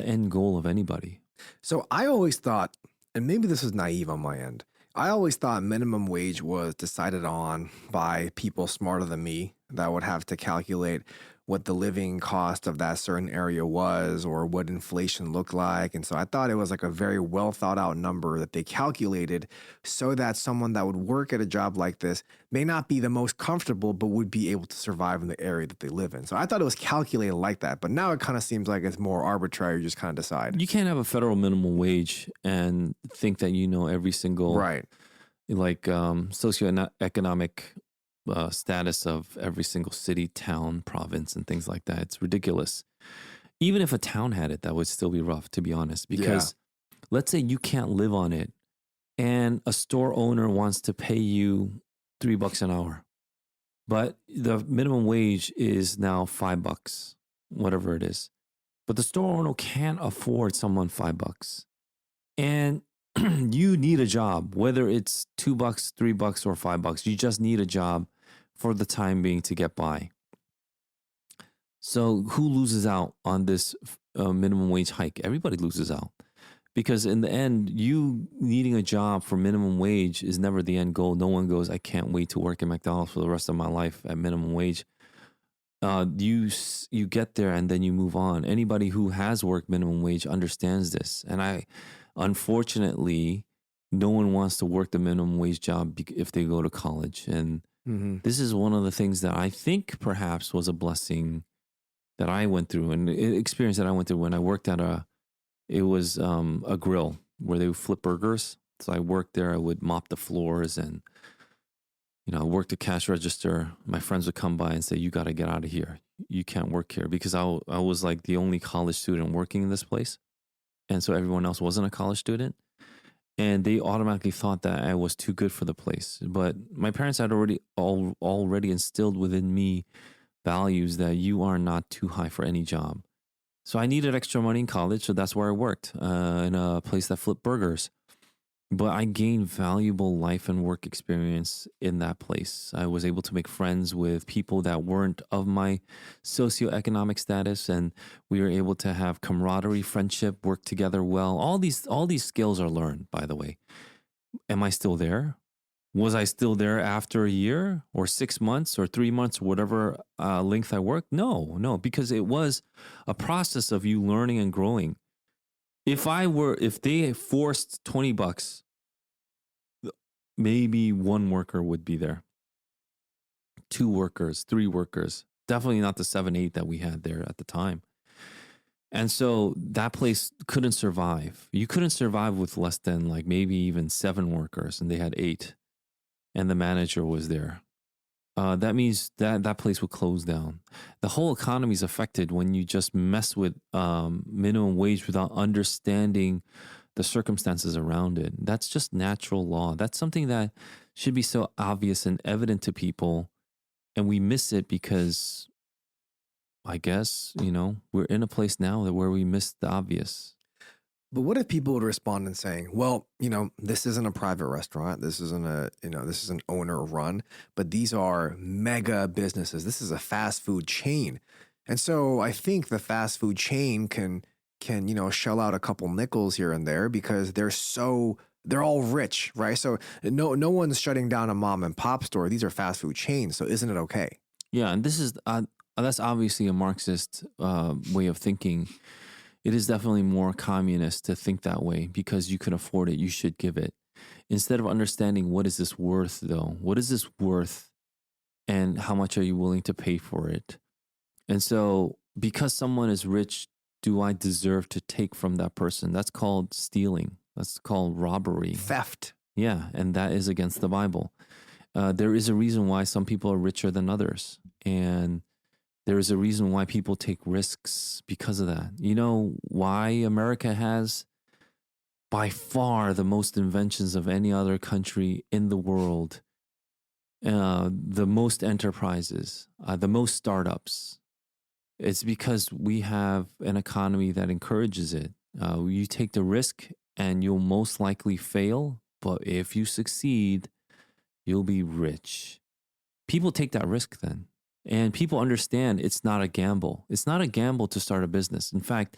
end goal of anybody. So I always thought, and maybe this is naive on my end, I always thought minimum wage was decided on by people smarter than me that would have to calculate what the living cost of that certain area was or what inflation looked like. And so I thought it was like a very well thought out number that they calculated so that someone that would work at a job like this may not be the most comfortable, but would be able to survive in the area that they live in. So I thought it was calculated like that, but now it kind of seems like it's more arbitrary. You just kind of decide. You can't have a federal minimum wage and think that you know every single like socioeconomic status of every single city, town, province, and things like that. It's ridiculous. Even if a town had it, that would still be rough, to be honest, because let's say you can't live on it and a store owner wants to pay you $3 an hour, but the minimum wage is now $5, whatever it is. But the store owner can't afford someone $5. And you need a job, whether it's $2, $3, or $5. You just need a job for the time being to get by. So who loses out on this minimum wage hike? Everybody loses out, because in the end, you needing a job for minimum wage is never the end goal. No one goes, I can't wait to work at McDonald's for the rest of my life at minimum wage. You get there and then you move on. Anybody who has worked minimum wage understands this. And unfortunately, no one wants to work the minimum wage job if they go to college. And this is one of the things that I think perhaps was a blessing that I went through, and experience that I went through when I worked at a grill where they would flip burgers. So I worked there. I would mop the floors and, I worked the cash register. My friends would come by and say, you got to get out of here. You can't work here, because I was like the only college student working in this place. And so everyone else wasn't a college student. And they automatically thought that I was too good for the place. But my parents had already instilled within me values that you are not too high for any job. So I needed extra money in college. So that's where I worked, in a place that flipped burgers. But I gained valuable life and work experience in that place. I was able to make friends with people that weren't of my socioeconomic status, and we were able to have camaraderie, friendship, work together well. All these skills are learned, by the way. Am I still there? Was I still there after a year or 6 months or 3 months, or whatever length I worked? No, because it was a process of you learning and growing. If they forced $20, maybe one worker would be there. 2 workers, 3 workers, definitely not the 7, 8 that we had there at the time. And so that place couldn't survive. You couldn't survive with less than like maybe even 7 workers, and they had 8, and the manager was there. That means that place would close down. The whole economy is affected when you just mess with minimum wage without understanding the circumstances around it. That's just natural law. That's something that should be so obvious and evident to people, and we miss it because I guess, we're in a place now where we miss the obvious. But what if people would respond and saying, well, this isn't a private restaurant. This isn't this is an owner run, but these are mega businesses. This is a fast food chain. And so I think the fast food chain can shell out a couple nickels here and there because they're all rich, right? So no one's shutting down a mom and pop store. These are fast food chains. So isn't it okay? Yeah. And this is, that's obviously a Marxist way of thinking. It is definitely more communist to think that way because you can afford it. You should give it. Instead of understanding what is this worth, though? What is this worth and how much are you willing to pay for it? And so because someone is rich, do I deserve to take from that person? That's called stealing. That's called robbery. Theft. Yeah, and that is against the Bible. There is a reason why some people are richer than others. And there is a reason why people take risks because of that. You know why America has by far the most inventions of any other country in the world, the most enterprises, the most startups. It's because we have an economy that encourages it. You take the risk and you'll most likely fail, but if you succeed, you'll be rich. People take that risk then. And people understand it's not a gamble. It's not a gamble to start a business. In fact,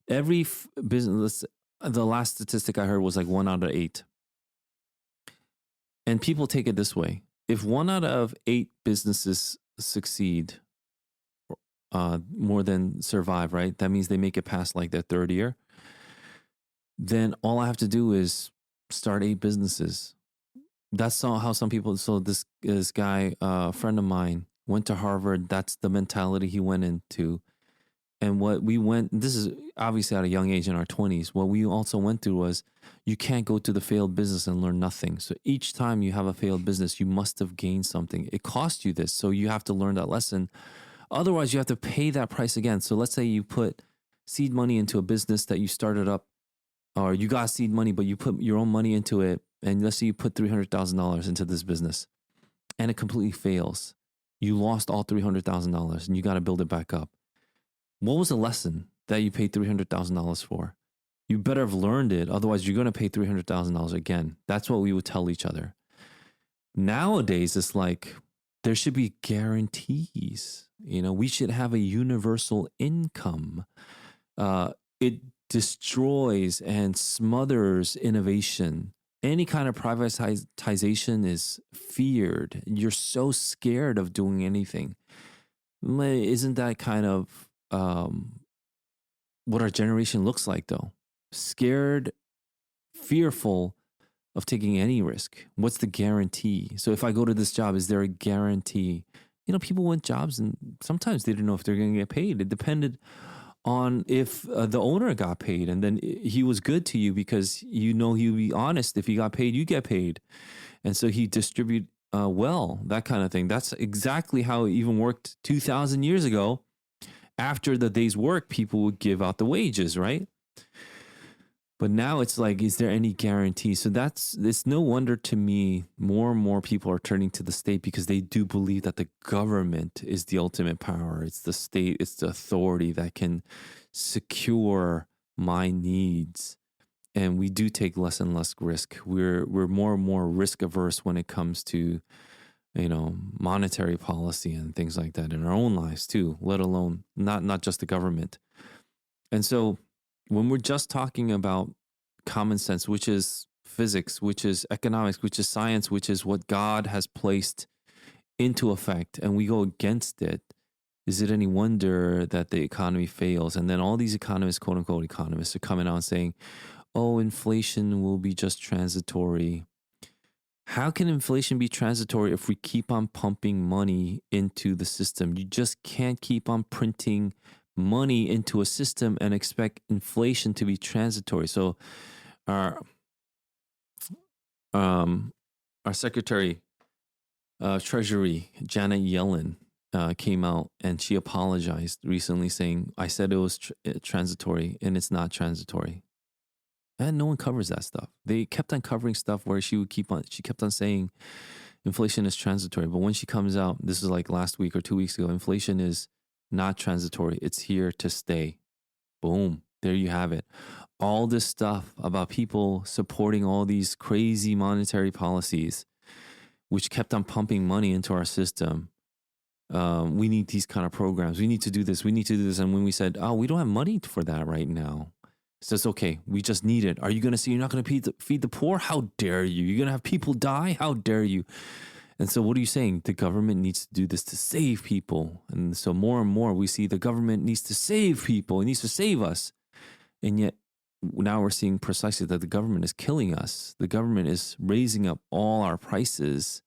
every business, the last statistic I heard was like 1 out of 8. And people take it this way. If 1 out of 8 businesses succeed, more than survive, right? That means they make it past like their 3rd year. Then all I have to do is start 8 businesses. That's how some people, so this guy, a friend of mine, went to Harvard. That's the mentality he went into. And this is obviously at a young age in our 20s. What we also went through was you can't go to the failed business and learn nothing. So each time you have a failed business, you must have gained something. It cost you this. So you have to learn that lesson. Otherwise, you have to pay that price again. So let's say you put seed money into a business that you started up, or you got seed money, but you put your own money into it. And let's say you put $300,000 into this business and it completely fails. You lost all $300,000 and you got to build it back up. What was the lesson that you paid $300,000 for? You better have learned it. Otherwise, you're going to pay $300,000 again. That's what we would tell each other. Nowadays, it's like there should be guarantees. We should have a universal income. It destroys and smothers innovation. Any kind of privatization is feared. You're so scared of doing anything. Isn't that kind of what our generation looks like, though? Scared, fearful of taking any risk. What's the guarantee? So if I go to this job, is there a guarantee? People want jobs and sometimes they didn't know if they're going to get paid. It depended on if the owner got paid, and then he was good to you because he would be honest. If he got paid, you get paid. And so he distribute well, that kind of thing. That's exactly how it even worked 2,000 years ago. After the day's work, people would give out the wages, right? But now it's like, is there any guarantee? So it's no wonder to me, more and more people are turning to the state because they do believe that the government is the ultimate power. It's the state, it's the authority that can secure my needs. And we do take less and less risk. We're more and more risk averse when it comes to, monetary policy and things like that in our own lives too, let alone not just the government. And so when we're just talking about common sense, which is physics, which is economics, which is science, which is what God has placed into effect, and we go against it, is it any wonder that the economy fails? And then all these economists, quote unquote economists, are coming out and saying, oh, inflation will be just transitory. How can inflation be transitory if we keep on pumping money into the system? You just can't keep on printing money into a system and expect inflation to be transitory. So our Secretary of Treasury, Janet Yellen, came out and she apologized recently saying, I said it was transitory and it's not transitory. And no one covers that stuff. They kept on covering stuff where she kept on saying inflation is transitory. But when she comes out, this is like last week or 2 weeks ago, inflation is not transitory. It's here to stay. Boom. There you have it. All this stuff about people supporting all these crazy monetary policies, which kept on pumping money into our system. We need these kind of programs. We need to do this. We need to do this. And when we said, oh, we don't have money for that right now. It says, okay, we just need it. Are you going to say you're not going to feed the poor? How dare you? You're going to have people die? How dare you? And so what are you saying? The government needs to do this to save people. And so more and more we see the government needs to save people. It needs to save us. And yet now we're seeing precisely that the government is killing us. The government is raising up all our prices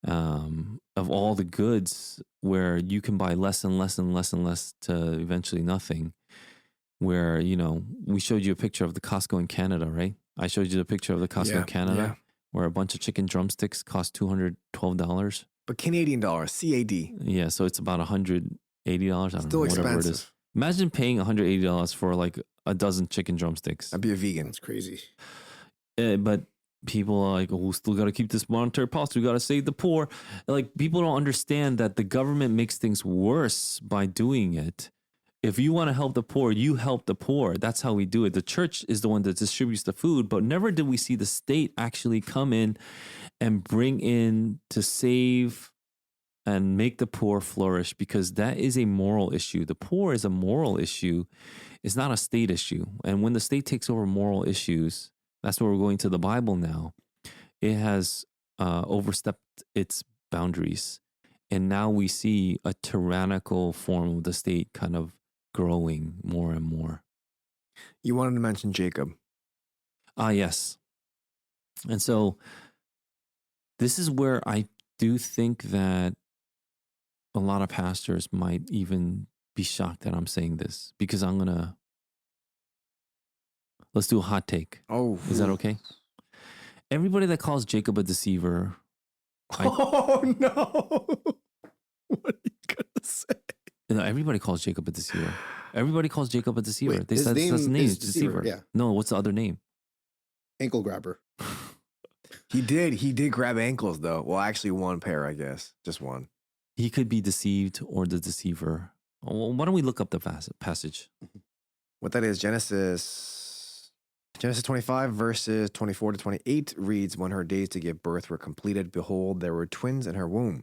of all the goods, where you can buy less and less and less and less to eventually nothing. Where, we showed you a picture of the Costco in Canada, right? I showed you the picture of the Costco in Canada, where a bunch of chicken drumsticks cost $212. But Canadian dollars, CAD. Yeah, so it's about $180. I don't Still know, expensive. whatever it is. Imagine paying $180 for like a dozen chicken drumsticks. I'd be a vegan. That's crazy. But people are like, oh, we still got to keep this monetary policy. We got to save the poor. Like, people don't understand that the government makes things worse by doing it. If you want to help the poor, you help the poor. That's how we do it. The church is the one that distributes the food, but never did we see the state actually come in and bring in to save and make the poor flourish, because that is a moral issue. The poor is a moral issue. It's not a state issue. And when the state takes over moral issues, that's where we're going to the Bible now. It has overstepped its boundaries. And now we see a tyrannical form of the state kind of growing more and more. You wanted to mention Jacob. Yes. And so this is where I do think that a lot of pastors might even be shocked that I'm saying this, because let's do a hot take. Oh, Is that okay? Everybody that calls Jacob a deceiver. Oh no! What are you gonna say? No, everybody calls Jacob a deceiver. Everybody calls Jacob a deceiver. Wait, They his said name that's the name, is it's deceiver. Deceiver, yeah. No, what's the other name? Ankle grabber. He did grab ankles though. Well, actually, one pair, I guess, just one. He could be deceived or the deceiver. Well, why don't we look up the passage? What that is, Genesis 25 verses 24 to 28 reads, when her days to give birth were completed, behold, there were twins in her womb.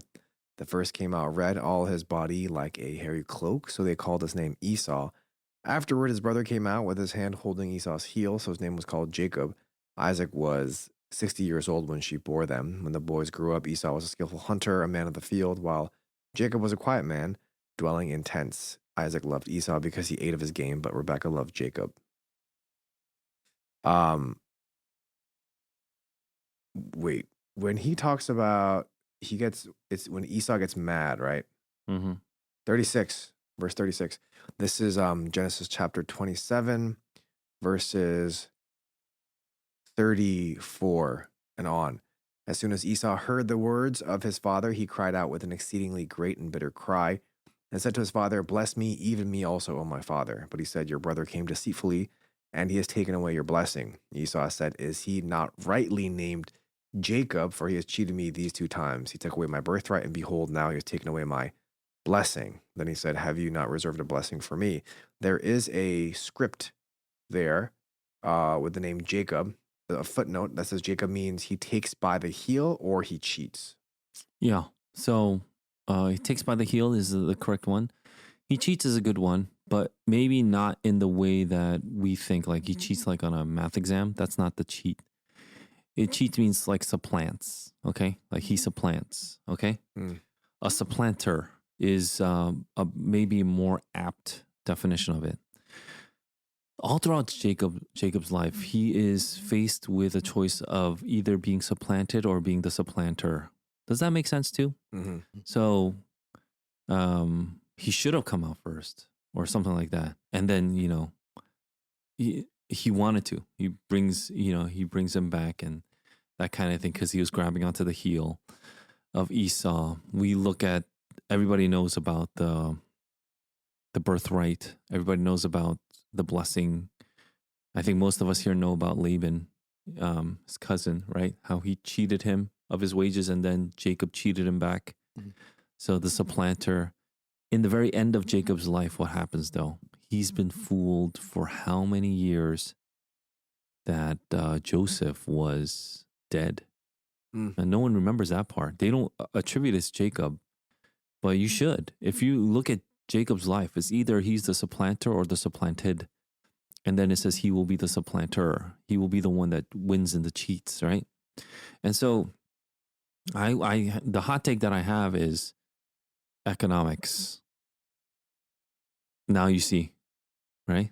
The first came out red, all his body like a hairy cloak, so they called his name Esau. Afterward, his brother came out with his hand holding Esau's heel, so his name was called Jacob. Isaac was 60 years old when she bore them. When the boys grew up, Esau was a skillful hunter, a man of the field, while Jacob was a quiet man, dwelling in tents. Isaac loved Esau because he ate of his game, but Rebekah loved Jacob. Wait, when he talks about it's when Esau gets mad, right? Mm-hmm. 36, verse 36. This is Genesis chapter 27, verses 34 and on. As soon as Esau heard the words of his father, he cried out with an exceedingly great and bitter cry, and said to his father, bless me, even me also, O my father. But he said, your brother came deceitfully, and he has taken away your blessing. Esau said, is he not rightly named Jacob? For he has cheated me these 2 times. He took away my birthright, and behold, now he has taken away my blessing. Then he said, have you not reserved a blessing for me? There is a script there with the name Jacob, a footnote that says Jacob means he takes by the heel or he cheats. Yeah. So he takes by the heel is the correct one. He cheats is a good one, but maybe not in the way that we think. Like he cheats like on a math exam. That's not the cheat. It cheats means like supplants. Okay. Like he supplants. Okay. A supplanter is a maybe more apt definition of it. All throughout Jacob's life, he is faced with a choice of either being supplanted or being the supplanter. Does that make sense too? Mm-hmm. So he should have come out first or something like that. And then, he wanted to. He brings him back and that kind of thing because he was grabbing onto the heel of Esau. We look at, everybody knows about the birthright. Everybody knows about the blessing. I think most of us here know about Laban, his cousin, right? How he cheated him of his wages and then Jacob cheated him back. Mm-hmm. So the supplanter. In the very end of Jacob's life, what happens though? He's been fooled for how many years that Joseph was dead. And no one remembers that part. They don't attribute it to Jacob, but you should. If you look at Jacob's life, it's either he's the supplanter or the supplanted. And then it says he will be the supplanter. He will be the one that wins in the cheats, right? And so the hot take that I have is economics. Now you see, right?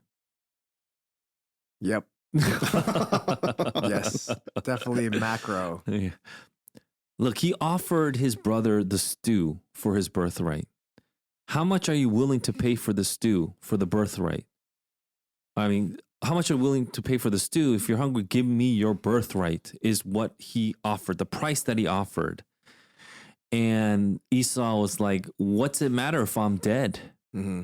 Yep. Yes, definitely macro. Yeah. Look, he offered his brother the stew for his birthright. How much are you willing to pay for the stew for the birthright? I mean, how much are you willing to pay for the stew? If you're hungry, give me your birthright is what he offered, the price that he offered. And Esau was like, what's it matter if I'm dead?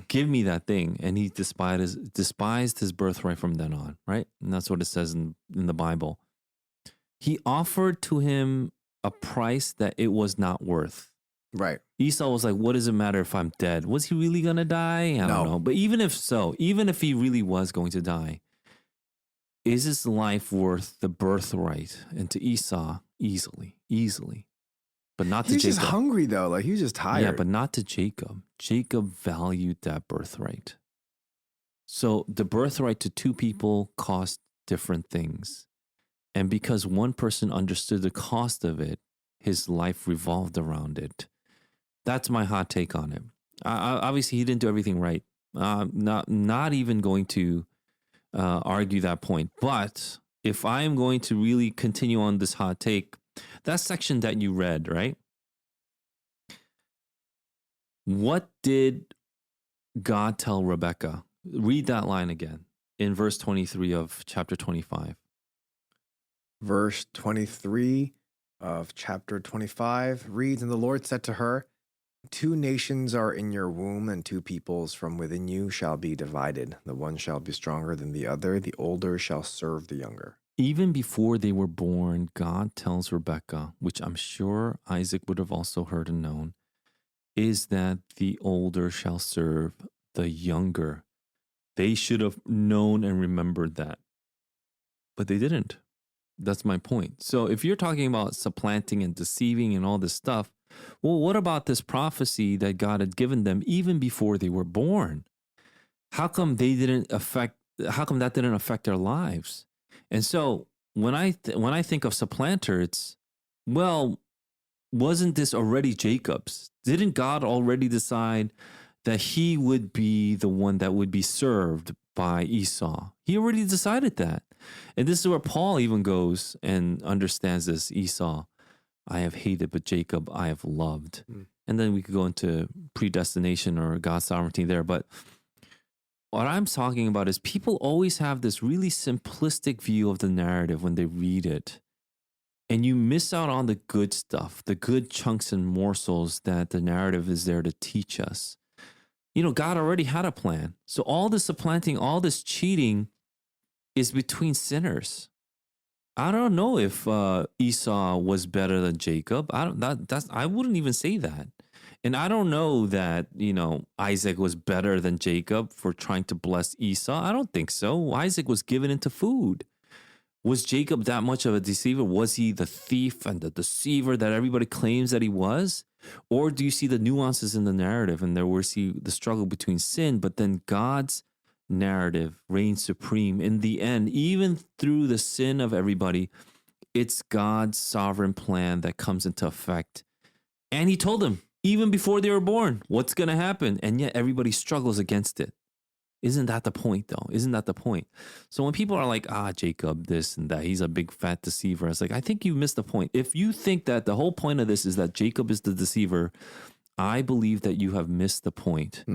Give me that thing. And he despised his birthright from then on, right? And that's what it says in the Bible. He offered to him a price that it was not worth. Right. Esau was like, what does it matter if I'm dead? Was he really going to die? I don't know. But even if so, even if he really was going to die, is his life worth the birthright? And to Esau, easily. But not to Jacob. He's just hungry though. Like he was just tired. Yeah, but not to Jacob. Jacob valued that birthright. So the birthright to two people cost different things. And because one person understood the cost of it, his life revolved around it. That's my hot take on it. Obviously, he didn't do everything right. Not even going to argue that point. But if I am going to really continue on this hot take, that section that you read, right? What did God tell Rebekah? Read that line again in verse 23 of chapter 25. Verse 23 of chapter 25 reads, "And the Lord said to her, 2 nations are in your womb, and 2 peoples from within you shall be divided. The one shall be stronger than the other. The older shall serve the younger." Even before they were born, God tells Rebekah, which I'm sure Isaac would have also heard and known, is that the older shall serve the younger. They should have known and remembered that. But they didn't. That's my point. So if you're talking about supplanting and deceiving and all this stuff, well, what about this prophecy that God had given them even before they were born? How come that didn't affect their lives? And so when I think of supplanter, it's, well, wasn't this already Jacob's? Didn't God already decide that he would be the one that would be served by Esau? He already decided that. And this is where Paul even goes and understands this. Esau I have hated, but Jacob I have loved. And then we could go into predestination or God's sovereignty there. But what I'm talking about is people always have this really simplistic view of the narrative when they read it. And you miss out on the good stuff, the good chunks and morsels that the narrative is there to teach us. You know, God already had a plan. So all this supplanting, all this cheating is between sinners. I don't know if Esau was better than Jacob. I wouldn't even say that. And I don't know that, Isaac was better than Jacob for trying to bless Esau. I don't think so. Isaac was given into food. Was Jacob that much of a deceiver? Was he the thief and the deceiver that everybody claims that he was? Or do you see the nuances in the narrative and there we see the struggle between sin, but then God's narrative reigns supreme in the end, even through the sin of everybody? It's God's sovereign plan that comes into effect. And he told them, even before they were born, what's going to happen. And yet everybody struggles against it. Isn't that the point, though? Isn't that the point? So when people are like, Jacob, this and that, he's a big fat deceiver. It's like, I think you missed the point. If you think that the whole point of this is that Jacob is the deceiver, I believe that you have missed the point.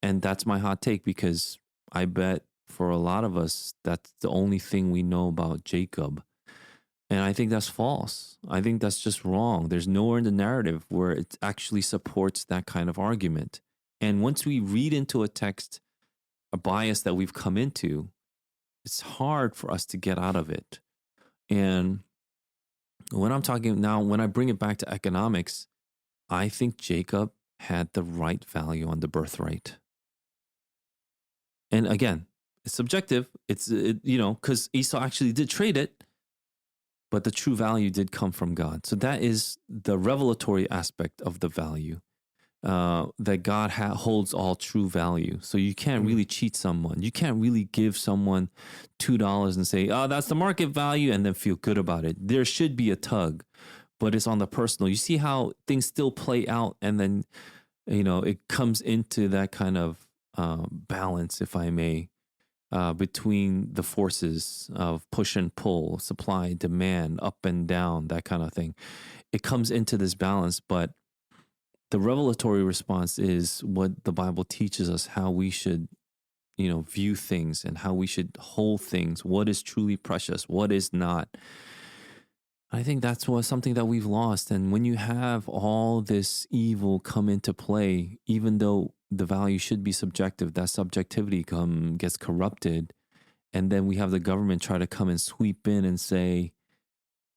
And that's my hot take, because I bet for a lot of us, that's the only thing we know about Jacob. And I think that's false. I think that's just wrong. There's nowhere in the narrative where it actually supports that kind of argument. And once we read into a text, a bias that we've come into, it's hard for us to get out of it. And when I'm talking now, when I bring it back to economics, I think Jacob had the right value on the birthright. And again, it's subjective. It's, because Esau actually did trade it, but the true value did come from God. So that is the revelatory aspect of the value. That God holds all true value. So you can't really cheat someone. You can't really give someone $2 and say, that's the market value, and then feel good about it. There should be a tug, but it's on the personal. You see how things still play out, and then, it comes into that kind of balance, if I may, between the forces of push and pull, supply, demand, up and down, that kind of thing. It comes into this balance, but the revelatory response is what the Bible teaches us, how we should, view things and how we should hold things, what is truly precious, what is not. I think that's something that we've lost. And when you have all this evil come into play, even though the value should be subjective. That subjectivity gets corrupted. And then we have the government try to come and sweep in and say,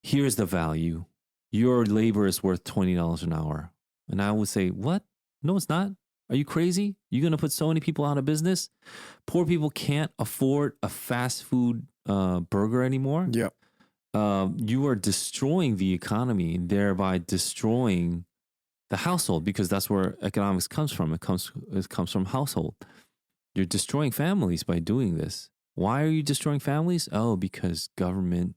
here's the value. Your labor is worth $20 an hour. And I would say, what? No, it's not. Are you crazy? You're going to put so many people out of business? Poor people can't afford a fast food burger anymore. Yeah. You are destroying the economy, thereby destroying the household, because that's where economics comes from. It comes from household. You're destroying families by doing this. Why are you destroying families? Oh, because government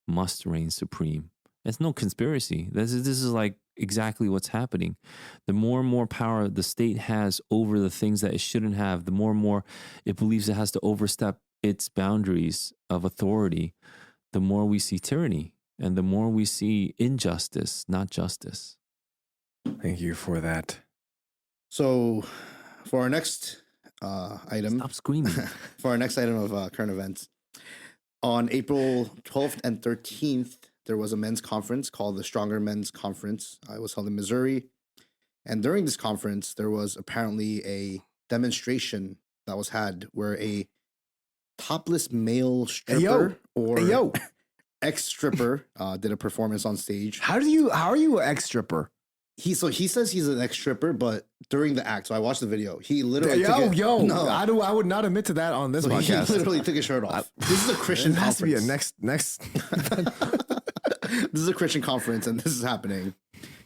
must reign supreme. It's no conspiracy. This is like exactly what's happening. The more and more power the state has over the things that it shouldn't have, the more and more it believes it has to overstep its boundaries of authority, the more we see tyranny and the more we see injustice, not justice. Thank you for that. So, for our next item, Stop screaming. for our next item of current events, on April 12th and 13th, there was a men's conference called the Stronger Men's Conference. It was held in Missouri. And during this conference, there was apparently a demonstration that was had where a topless male stripper or ex-stripper did a performance on stage. How are you an ex-stripper? He says he's an ex-stripper, but during the act, so I watched the video. He literally no, I would not admit to that on this podcast. He literally took his shirt off. This is a Christian conference. Has to be a next. This is a Christian conference, and this is happening.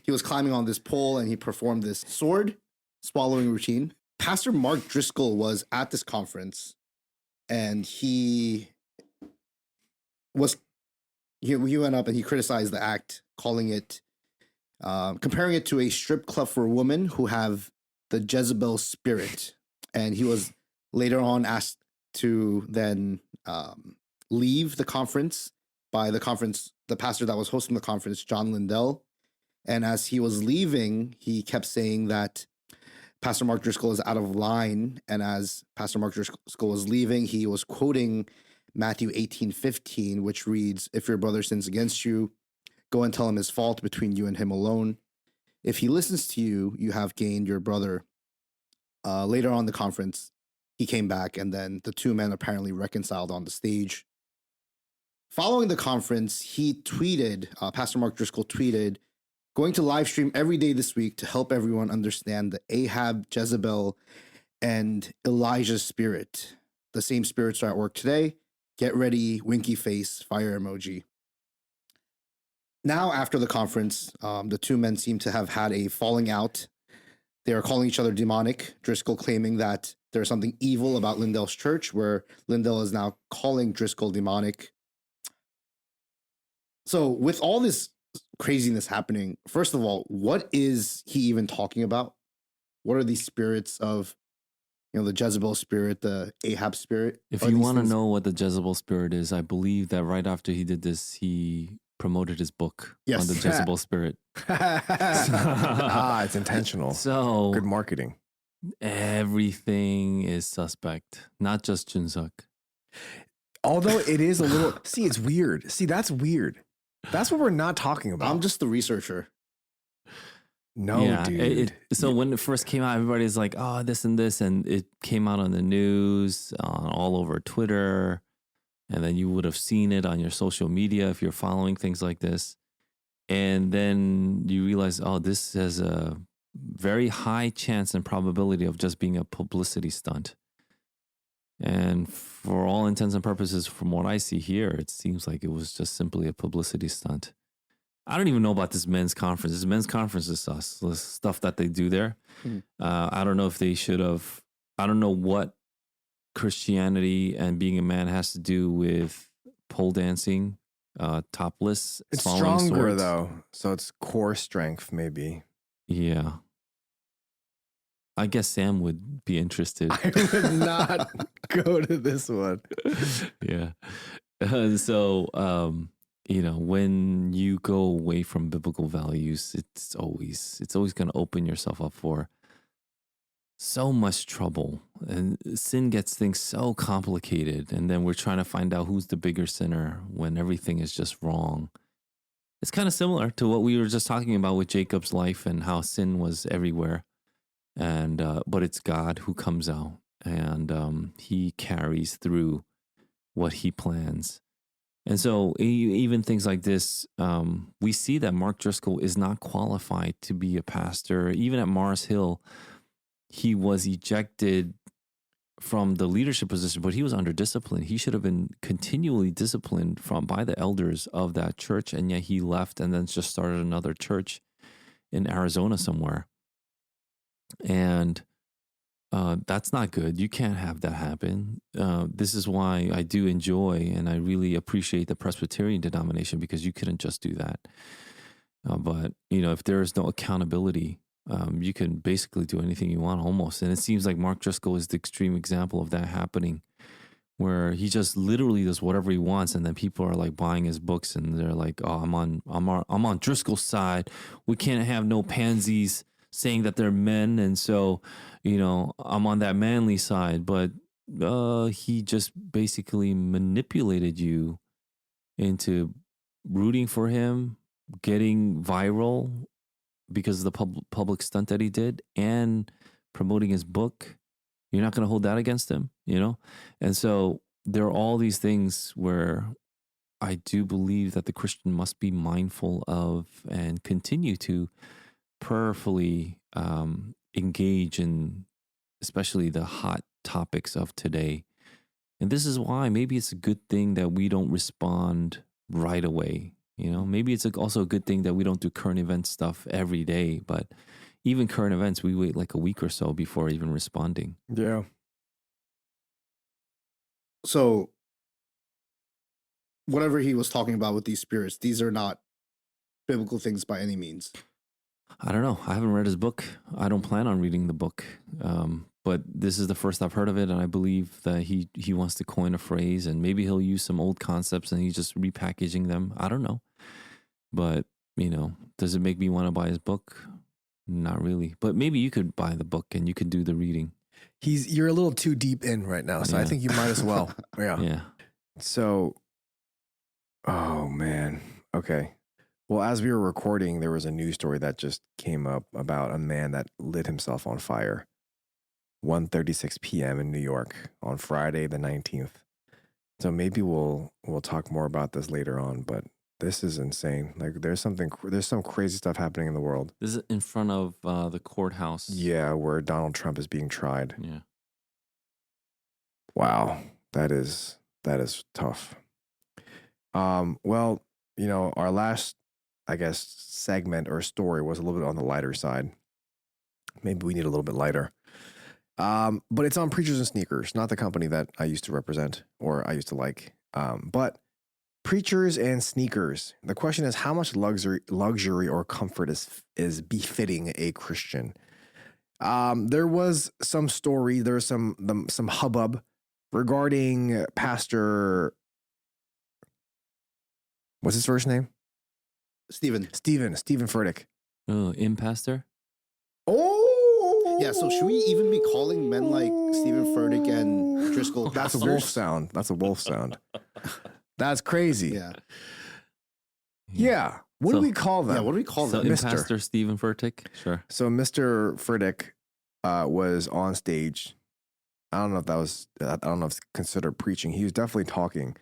He was climbing on this pole, and he performed this sword swallowing routine. Pastor Mark Driscoll was at this conference, and he went up and he criticized the act, calling it, comparing it to a strip club for women who have the Jezebel Spirit. And he was later on asked to then leave the conference by the pastor that was hosting the conference, John Lindell. And as he was leaving, he kept saying that Pastor Mark Driscoll is out of line. And as Pastor Mark Driscoll was leaving, he was quoting Matthew 18:15, which reads, "If your brother sins against you, go and tell him his fault between you and him alone. If he listens to you, you have gained your brother." Later on in the conference, he came back, and then the two men apparently reconciled on the stage. Following the conference, Pastor Mark Driscoll tweeted, "Going to live stream every day this week to help everyone understand the Ahab, Jezebel, and Elijah's spirit. The same spirits are at work today. Get ready, winky face, fire emoji." Now, after the conference, the two men seem to have had a falling out. They are calling each other demonic, Driscoll claiming that there's something evil about Lindell's church, where Lindell is now calling Driscoll demonic. So with all this craziness happening, first of all, what is he even talking about? What are these spirits of, the Jezebel spirit, the Ahab spirit? If you want to know what the Jezebel spirit is, I believe that right after he did this, he promoted his book on the Jezebel spirit. It's intentional. So good marketing. Everything is suspect, not just Junseok. Although it is a little, it's weird. That's weird. That's what we're not talking about. I'm just the researcher. No, dude. So when it first came out, everybody's like, "Oh, this and this," and it came out on the news, all over Twitter, and then you would have seen it on your social media if you're following things like this. And then you realize, oh, this has a very high chance and probability of just being a publicity stunt. And for all intents and purposes, from what I see here, it seems like it was just simply a publicity stunt. I don't even know about this men's conference. This men's conference is sus. The stuff that they do there. I don't know if they should have. I don't know what Christianity and being a man has to do with pole dancing, topless. It's stronger though, so it's core strength maybe. Yeah. I guess Sam would be interested. I would not go to this one. Yeah. So, when you go away from biblical values, it's always going to open yourself up for so much trouble, and sin gets things so complicated. And then we're trying to find out who's the bigger sinner when everything is just wrong. It's kind of similar to what we were just talking about with Jacob's life and how sin was everywhere. and but it's God who comes out, and he carries through what he plans. And so even things like this, we see that Mark Driscoll is not qualified to be a pastor. Even at Mars Hill, he was ejected from the leadership position, but he was under discipline. He should have been continually disciplined by the elders of that church, and yet he left and then just started another church in Arizona somewhere. And that's not good. You can't have that happen. This is why I do enjoy and I really appreciate the Presbyterian denomination, because you couldn't just do that. But, if there is no accountability, you can basically do anything you want almost. And it seems like Mark Driscoll is the extreme example of that happening, where he just literally does whatever he wants. And then people are like buying his books and they're like, oh, I'm on Driscoll's side. We can't have no pansies saying that they're men. And so, I'm on that manly side, but he just basically manipulated you into rooting for him, getting viral because of the public stunt that he did, and promoting his book. You're not going to hold that against him, And so there are all these things where I do believe that the Christian must be mindful of and continue to prayerfully engage in especially the hot topics of today. And this is why maybe it's a good thing that we don't respond right away. Maybe it's also a good thing that we don't do current event stuff every day, but even current events, we wait like a week or so before even responding. Yeah. So whatever he was talking about with these spirits, these are not biblical things by any means. I don't know. I haven't read his book. I don't plan on reading the book. But this is the first I've heard of it. And I believe that he wants to coin a phrase, and maybe he'll use some old concepts and he's just repackaging them. I don't know. But, does it make me want to buy his book? Not really. But maybe you could buy the book and you could do the reading. You're a little too deep in right now. So I think you might as well. Yeah. Yeah. So, oh man. Okay. Well, as we were recording, there was a news story that just came up about a man that lit himself on fire. 1:36 p.m. in New York on Friday the 19th. So maybe we'll talk more about this later on, but this is insane. Like there's some crazy stuff happening in the world. This is in front of the courthouse. Yeah, where Donald Trump is being tried. Yeah. Wow, that is tough. Well, our last, I guess, segment or story was a little bit on the lighter side. Maybe we need a little bit lighter. But it's on Preachers and Sneakers, not the company that I used to represent or I used to like. But Preachers and Sneakers. The question is, how much luxury or comfort is befitting a Christian? There was some story, there was some hubbub regarding Pastor. What's his first name? Stephen Furtick. Oh, Pastor? Oh! Yeah, so should we even be calling men like Stephen Furtick and Driscoll That's a pastors? wolf sound. That's a wolf sound. That's crazy. Yeah. Yeah. What do we call them? Yeah, what do we call So them? Pastor Stephen Furtick? Sure. So Mr. Furtick was on stage. I don't know if it's considered preaching. He was definitely talking.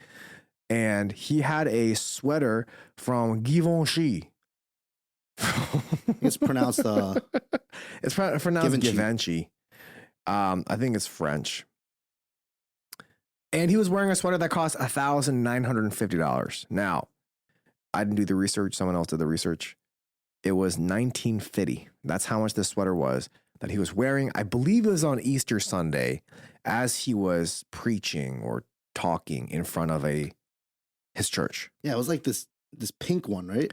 And he had a sweater from Givenchy. It's pronounced it's pronounced Givenchy. Givenchy. I think it's French. And he was wearing a sweater that cost $1,950. Now, I didn't do the research. Someone else did the research. It was $1,950. That's how much this sweater was that he was wearing. I believe it was on Easter Sunday as he was preaching or talking in front of his church. Yeah, it was like this pink one, right?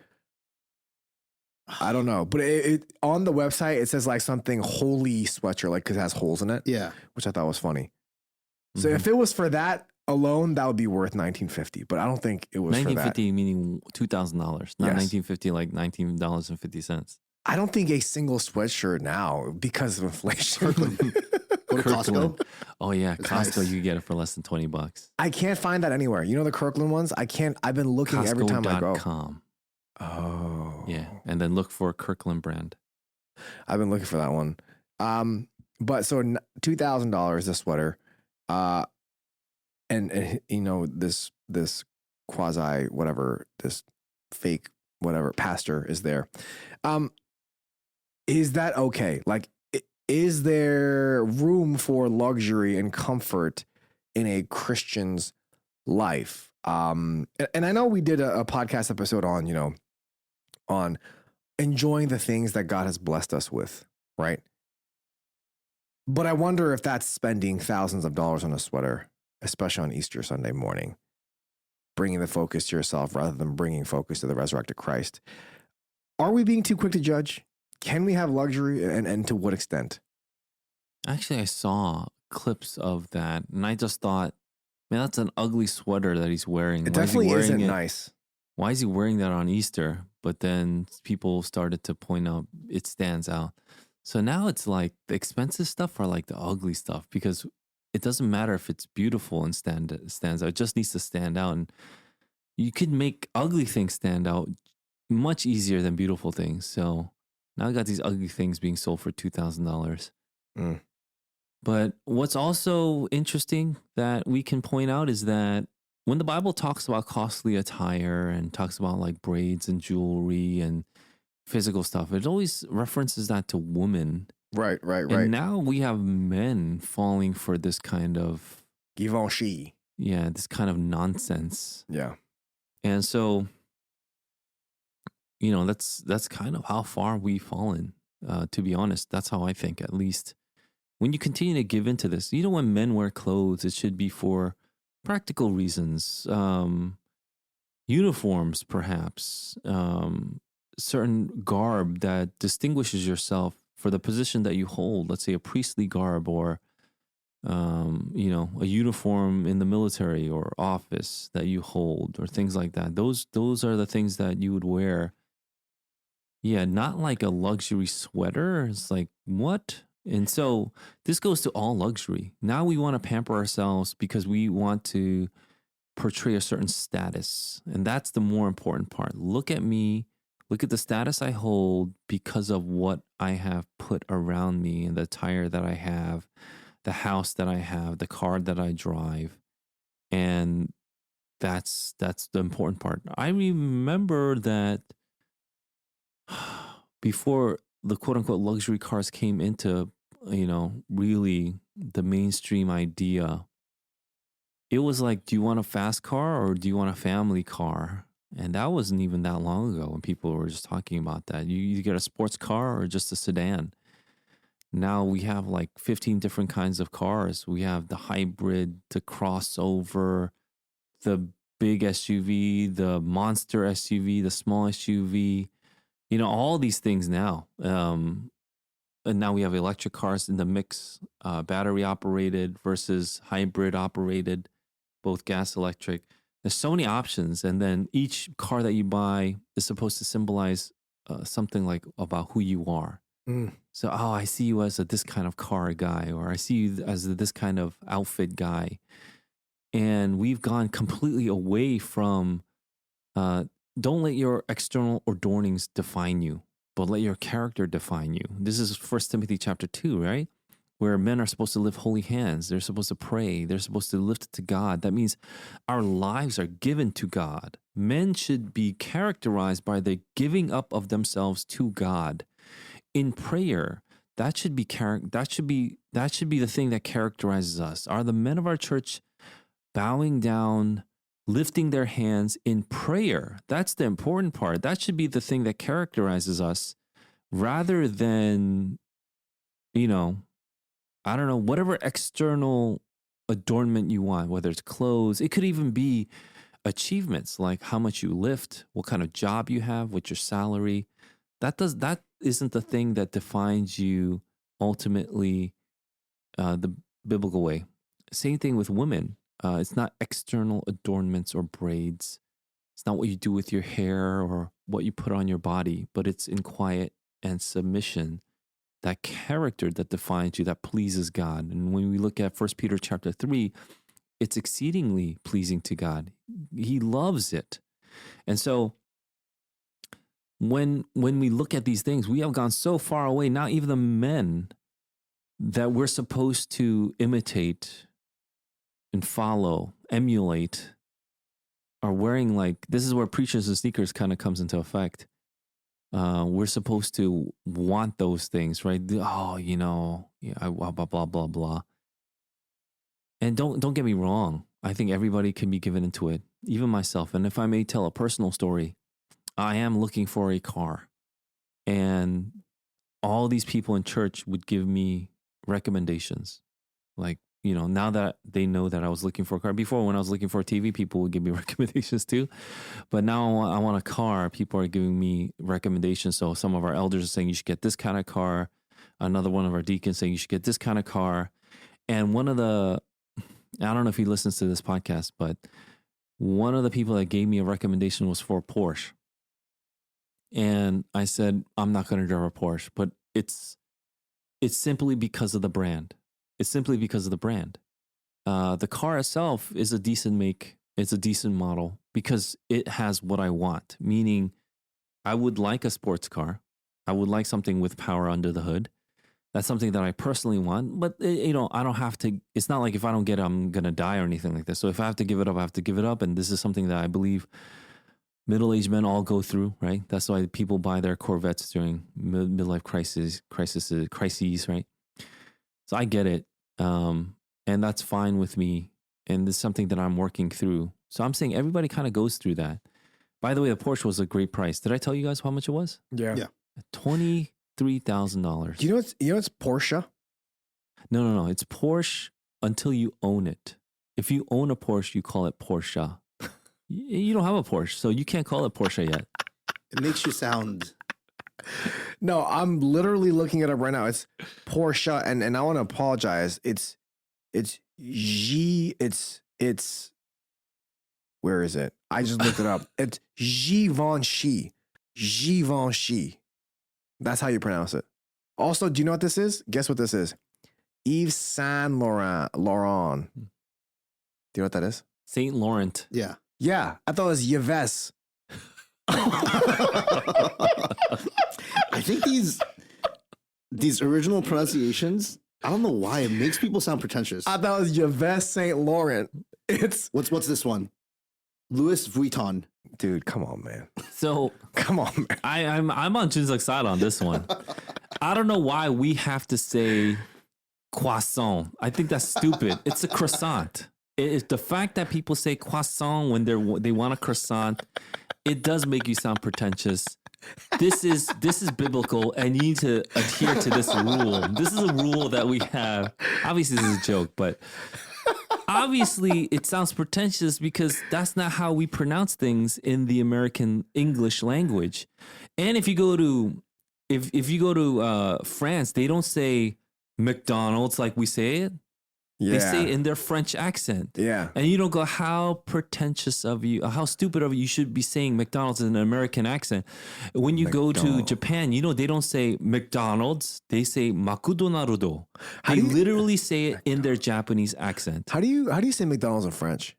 I don't know, but it on the website it says like something holy sweatshirt, like because it has holes in it. Yeah, which I thought was funny. So if it was for that alone, that would be worth $1,950. But I don't think it was for that. $1,950 meaning $2,000, not Yes. $1,950 like $19.50. I don't think a single sweatshirt now because of inflation. Go to Costco. Oh yeah, It's Costco nice. you can get it for less than $20. I can't find that anywhere. You know the Kirkland ones? I've been looking every time I go. Costco.com. Oh. Yeah, and then look for Kirkland brand. I've been looking for that one. But so $2,000 the sweater, and you know this quasi whatever, this fake whatever pastor is there. Is that okay? Like, is there room for luxury and comfort in a Christian's life? And I know we did a podcast episode on, you know, on enjoying the things that God has blessed us with, right? But I wonder if that's spending thousands of dollars on a sweater, especially on Easter Sunday morning, bringing the focus to yourself rather than bringing focus to the resurrected Christ. Are we being too quick to judge? Can we have luxury, and to what extent? Actually, I saw clips of that, and I just thought, man, that's an ugly sweater that he's wearing. It definitely isn't nice. Why is he wearing that on Easter? But then people started to point out it stands out. So now it's like the expensive stuff are like the ugly stuff, because it doesn't matter if it's beautiful and stands out. It just needs to stand out. And you could make ugly things stand out much easier than beautiful things. So now I got these ugly things being sold for $2,000. Mm. But what's also interesting that we can point out is that when the Bible talks about costly attire and talks about like braids and jewelry and physical stuff, it always references that to women. Right. And now we have men falling for this kind of Givenchy. Yeah, this kind of nonsense. Yeah. And so, you know, that's kind of how far we've fallen. To be honest, that's how I think, at least. When you continue to give into this, you know, when men wear clothes, it should be for practical reasons, uniforms, perhaps, certain garb that distinguishes yourself for the position that you hold. Let's say a priestly garb, or, you know, a uniform in the military or office that you hold, or things like that. Those are the things that you would wear. Yeah, not like a luxury sweater. It's like, what? And so this goes to all luxury. Now we want to pamper ourselves because we want to portray a certain status. And that's the more important part. Look at me. Look at the status I hold because of what I have put around me, and the attire that I have, the house that I have, the car that I drive. And that's the important part. I remember that before the quote unquote luxury cars came into, you know, really the mainstream idea, it was like, do you want a fast car or do you want a family car? And that wasn't even that long ago when people were just talking about that. You get a sports car or just a sedan. Now we have like 15 different kinds of cars. We have the hybrid, the crossover, the big SUV, the monster SUV, the small SUV. You know, all these things now. And now we have electric cars in the mix, battery operated versus hybrid operated, both gas, electric. There's so many options. And then each car that you buy is supposed to symbolize something like about who you are. Mm. So, I see you as this kind of car guy, or I see you as this kind of outfit guy. And we've gone completely away from, don't let your external adornings define you, but let your character define you. This is 1 Timothy chapter 2, right? Where men are supposed to live holy hands. They're supposed to pray. They're supposed to lift it to God. That means our lives are given to God. Men should be characterized by the giving up of themselves to God. In prayer, that should be the thing that characterizes us. Are the men of our church bowing down, lifting their hands in prayer? That's the important part. That should be the thing that characterizes us, rather than, you know, I don't know, whatever external adornment you want, whether it's clothes. It could even be achievements, like how much you lift, what kind of job you have, what's your salary. That isn't the thing that defines you ultimately, the biblical way. Same thing with women. It's not external adornments or braids. It's not what you do with your hair or what you put on your body, but it's in quiet and submission, that character that defines you, that pleases God. And when we look at 1 Peter chapter 3, it's exceedingly pleasing to God. He loves it. And so when we look at these things, we have gone so far away. Now even the men that we're supposed to imitate and follow, emulate, are wearing like, this is where preachers and sneakers kind of comes into effect. We're supposed to want those things, right? Oh, blah, blah, blah, blah, blah. And don't get me wrong. I think everybody can be given into it, even myself. And if I may tell a personal story, I am looking for a car. And all these people in church would give me recommendations. Like, now that they know that I was looking for a car. Before, when I was looking for a TV, people would give me recommendations too. But now I want a car. People are giving me recommendations. So some of our elders are saying you should get this kind of car. Another one of our deacons saying you should get this kind of car. And I don't know if he listens to this podcast, but one of the people that gave me a recommendation was for a Porsche. And I said, I'm not going to drive a Porsche, but it's simply because of the brand. It's simply because of the brand. The car itself is a decent make. It's a decent model because it has what I want. Meaning, I would like a sports car. I would like something with power under the hood. That's something that I personally want. But, I don't have to. It's not like if I don't get it, I'm going to die or anything like that. So if I have to give it up, I have to give it up. And this is something that I believe middle-aged men all go through, right? That's why people buy their Corvettes during midlife crises, right? So I get it. And that's fine with me. And it's something that I'm working through. So I'm saying everybody kind of goes through that. By the way, the Porsche was a great price. Did I tell you guys how much it was? Yeah. $23,000. Do you know it's Porsche? No. It's Porsche until you own it. If you own a Porsche, you call it Porsche. You don't have a Porsche, so you can't call it Porsche yet. It makes you sound... No, I'm literally looking it up right now. It's Porsche, and I want to apologize. It's where is it? I just looked it up. It's Givenchy. Givenchy. That's how you pronounce it. Also, do you know what this is? Guess what this is? Yves Saint Laurent. Do you know what that is? Saint Laurent. Yeah. Yeah, I thought it was Yves. I think these original pronunciations, I don't know why, it makes people sound pretentious. I thought it was Yves Saint Laurent. It's What's this one? Louis Vuitton. dude, come on, man. So Come on, man. I'm on Jin's side on this one. I don't know why we have to say croissant. I think that's stupid. It's a croissant. It's the fact that people say croissant when they want a croissant. It does make you sound pretentious. This is biblical, and you need to adhere to this rule. This is a rule that we have. Obviously, this is a joke, but obviously it sounds pretentious because that's not how we pronounce things in the American English language. And if you go to France, they don't say McDonald's like we say it. Yeah. They say it in their French accent. Yeah. And you don't go, how pretentious of you, how stupid of you should be saying McDonald's in an American accent. When you go to Japan, they don't say McDonald's. They say Makudonarudo. They literally say it in their Japanese accent. How do you say McDonald's in French?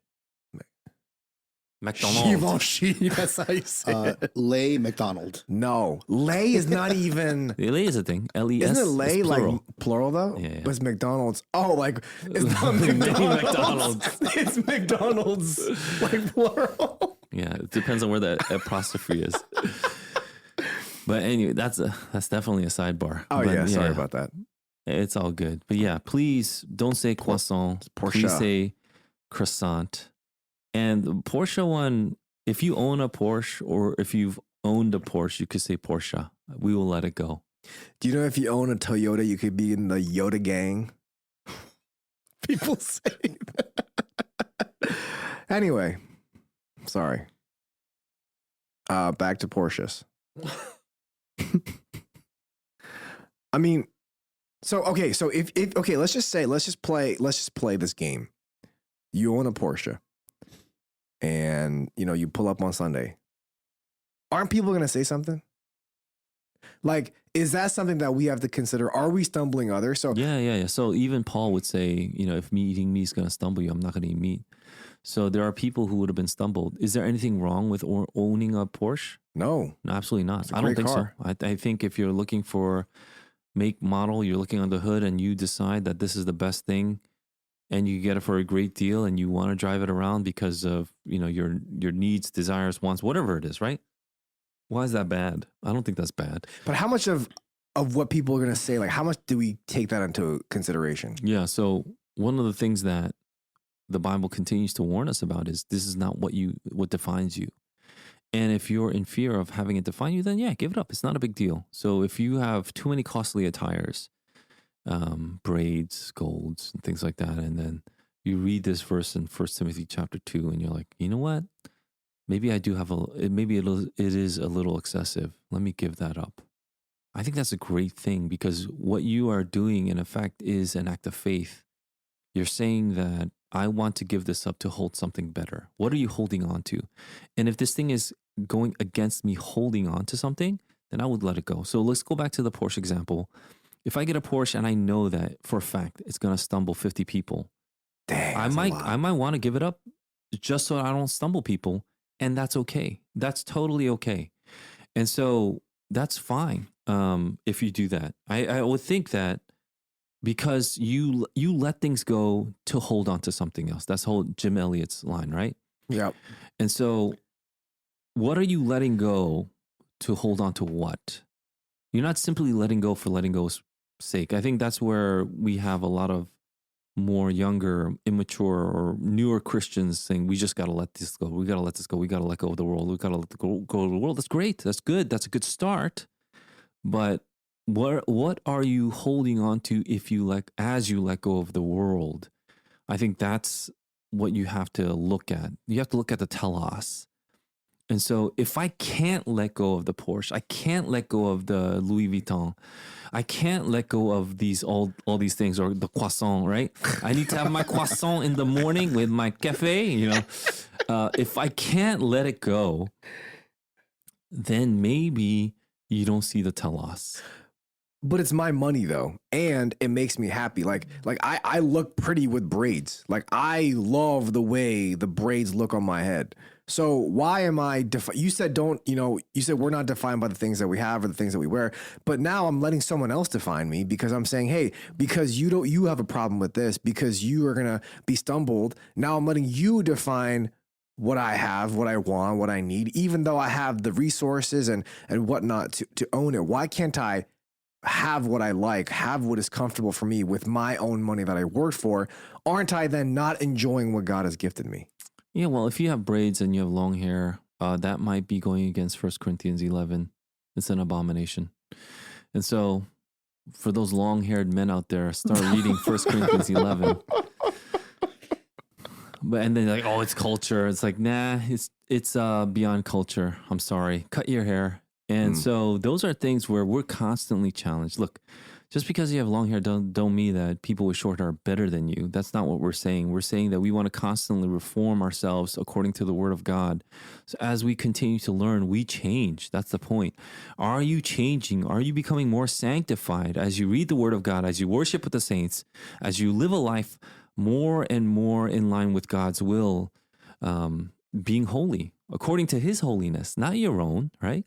McDonald's. Givenchy. That's how you say it. Lay McDonald. No, lay is not even. Lay is a thing. L-E-S. Isn't it lay is plural. like plural though? Yeah. But it's McDonald's. Oh, like it's not Many McDonald's. McDonald's. It's McDonald's like plural. Yeah, it depends on where that apostrophe is. But anyway, that's definitely a sidebar. Oh But yeah, sorry about that. It's all good. But yeah, please don't say croissant. Porsche. Please say croissant. And the Porsche one, if you own a Porsche or if you've owned a Porsche, you could say Porsche. We will let it go. Do you know if you own a Toyota, you could be in the Yoda gang? People say that. Anyway, sorry. Back to Porsches. I mean, so if let's just play this game. You own a Porsche. And, you pull up on Sunday. Aren't people going to say something? Like, is that something that we have to consider? Are we stumbling others? So Yeah. So even Paul would say, if me eating meat is going to stumble you, I'm not going to eat meat. So there are people who would have been stumbled. Is there anything wrong with owning a Porsche? No, No, absolutely not. It's a I don't great think car. so. I think if you're looking for make, model, you're looking on the hood and you decide that this is the best thing and you get it for a great deal and you want to drive it around because of, your needs, desires, wants, whatever it is, right? Why is that bad? I don't think that's bad. But how much of what people are going to say, like how much do we take that into consideration? Yeah. So one of the things that the Bible continues to warn us about is this is not what defines you. And if you're in fear of having it define you, then yeah, give it up. It's not a big deal. So if you have too many costly attires, braids, golds, and things like that, and then you read this verse in 1 Timothy chapter 2, and you're like, you know what? Maybe I do have it is a little excessive. Let me give that up. I think that's a great thing because what you are doing, in effect, is an act of faith. You're saying that I want to give this up to hold something better. What are you holding on to? And if this thing is going against me holding on to something, then I would let it go. So let's go back to the Porsche example. If I get a Porsche and I know that for a fact it's going to stumble 50 people, Dang, I might want to give it up just so I don't stumble people. And that's okay. That's totally okay. And so that's fine if you do that. I would think that because you let things go to hold on to something else. That's whole Jim Elliott's line, right? Yeah. And so what are you letting go to hold on to what? You're not simply letting go for letting go's sake. I think that's where we have a lot of more younger, immature, or newer Christians saying, we just got to let this go. We got to let this go. We got to let go of the world. We got to let go of the world. That's great. That's good. That's a good start. But what are you holding on to as you let go of the world? I think that's what you have to look at. You have to look at the telos. And so if I can't let go of the Porsche, I can't let go of the Louis Vuitton, I can't let go of these all these things, or the croissant, right? I need to have my croissant in the morning with my cafe, if I can't let it go, then maybe you don't see the telos. But it's my money though, and it makes me happy. Like I look pretty with braids. Like I love the way the braids look on my head. So why am I you said you said we're not defined by the things that we have or the things that we wear, but now I'm letting someone else define me because I'm saying, hey, because you have a problem with this, because you are going to be stumbled. Now I'm letting you define what I have, what I want, what I need, even though I have the resources and whatnot to own it. Why can't I have what I like, have what is comfortable for me with my own money that I worked for? Aren't I then not enjoying what God has gifted me? Yeah, well, if you have braids and you have long hair, that might be going against 1 Corinthians 11. It's an abomination. And so for those long-haired men out there, start reading 1 Corinthians 11. And then like, oh, it's culture. It's like, nah, it's beyond culture. I'm sorry. Cut your hair. And so those are things where we're constantly challenged. Look, just because you have long hair don't mean that people with short hair are better than you. That's not what we're saying. We're saying that we want to constantly reform ourselves according to the word of God. So as we continue to learn, we change. That's the point. Are you changing? Are you becoming more sanctified as you read the word of God, as you worship with the saints, as you live a life more and more in line with God's will, being holy according to his holiness, not your own, right?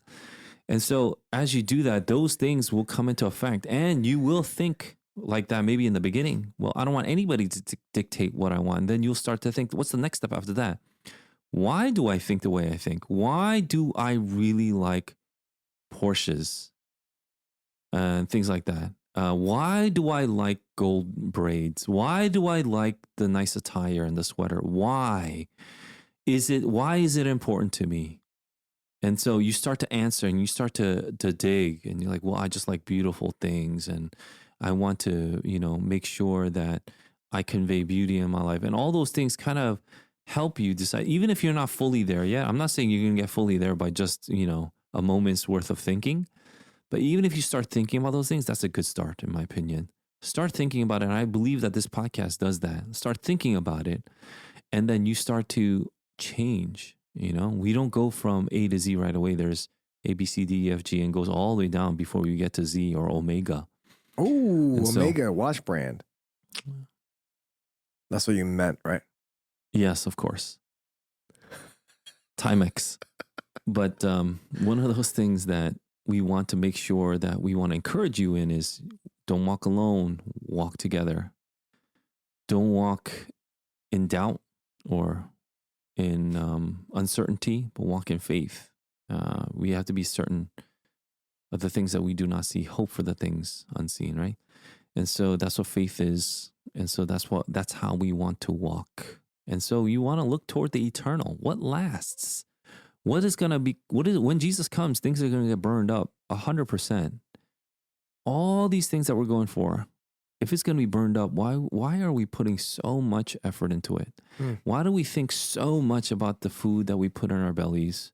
And so as you do that, those things will come into effect, and you will think like that maybe in the beginning. Well, I don't want anybody to dictate what I want. And then you'll start to think, what's the next step after that? Why do I think the way I think? Why do I really like Porsches and things like that? Why do I like gold braids? Why do I like the nice attire and the sweater? Why is it important to me? And so you start to answer and you start to dig, and you're like, well, I just like beautiful things, and I want to, make sure that I convey beauty in my life. And all those things kind of help you decide, even if you're not fully there yet. I'm not saying you're going to get fully there by just, a moment's worth of thinking. But even if you start thinking about those things, that's a good start, in my opinion. Start thinking about it. And I believe that this podcast does that. Start thinking about it. And then you start to change. We don't go from A to Z right away. There's A, B, C, D, E, F, G, and goes all the way down before we get to Z or Omega. Oh, Omega watch brand. That's what you meant, right? Yes, of course. Timex. But one of those things that we want to make sure that we want to encourage you in is don't walk alone, walk together. Don't walk in doubt or in uncertainty, but walk in faith. We have to be certain of the things that we do not see, hope for the things unseen, right? And so that's what faith is. And so that's how we want to walk. And so you want to look toward the eternal. What lasts? What is going to be, when Jesus comes, things are going to get burned up 100%. All these things that we're going for, if it's going to be burned up, why are we putting so much effort into it? Why do we think so much about the food that we put in our bellies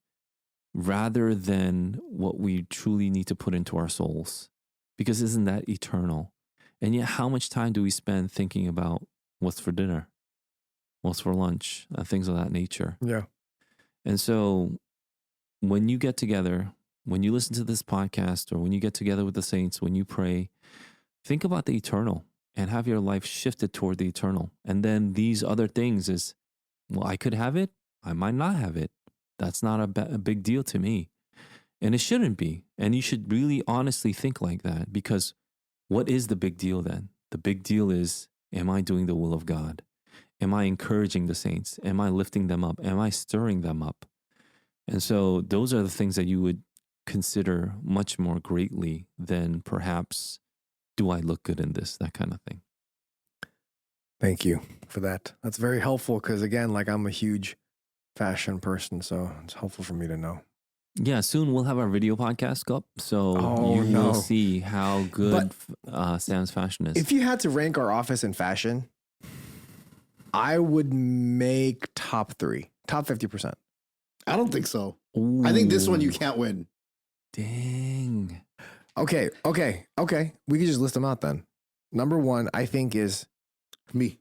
rather than what we truly need to put into our souls? Because isn't that eternal? And yet, how much time do we spend thinking about what's for dinner, what's for lunch, things of that nature? Yeah. And so when you get together, when you listen to this podcast, or when you get together with the saints, when you pray, think about the eternal and have your life shifted toward the eternal. And then these other things is, well, I could have it. I might not have it. That's not a big deal to me. And it shouldn't be. And you should really honestly think like that, because what is the big deal then? The big deal is, am I doing the will of God? Am I encouraging the saints? Am I lifting them up? Am I stirring them up? And so those are the things that you would consider much more greatly than perhaps, do I look good in this? That kind of thing. Thank you for that. That's very helpful because, again, like I'm a huge fashion person, so it's helpful for me to know. Yeah, soon we'll have our video podcast up, so will see how good Sam's fashion is. If you had to rank our office in fashion, I would make top 3, top 50%. I don't think so. Ooh. I think this one you can't win. Dang. Okay. We could just list them out then. Number 1, I think, is me.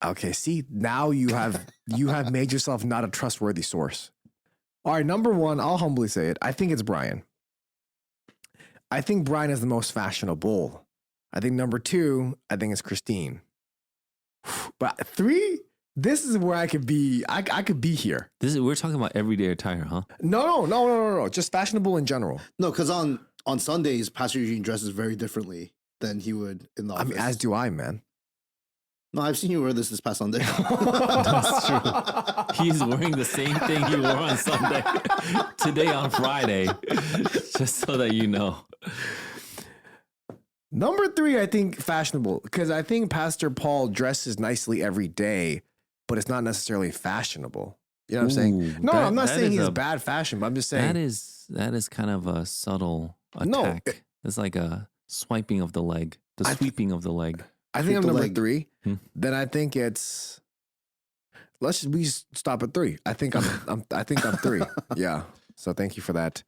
Okay, see, now you have made yourself not a trustworthy source. All right, number 1, I'll humbly say it. I think it's Brian. I think Brian is the most fashionable. I think number 2, I think it's Christine. But 3, this is where I could be. I could be here. We're talking about everyday attire, huh? No. Just fashionable in general. No, because on Sundays, Pastor Eugene dresses very differently than he would in the office. I mean, as do I, man. No, I've seen you wear this past Sunday. That's true. He's wearing the same thing he wore on Sunday, today on Friday, just so that you know. Number 3, I think fashionable, because I think Pastor Paul dresses nicely every day, but it's not necessarily fashionable. You know what I'm saying? No, I'm not saying he's bad fashion, but I'm just saying that is kind of a subtle attack. It's like a swiping of the leg, sweeping of the leg. I think I'm number 3. Then I think it's. We stop at 3. I think I'm 3. Yeah. So thank you for that.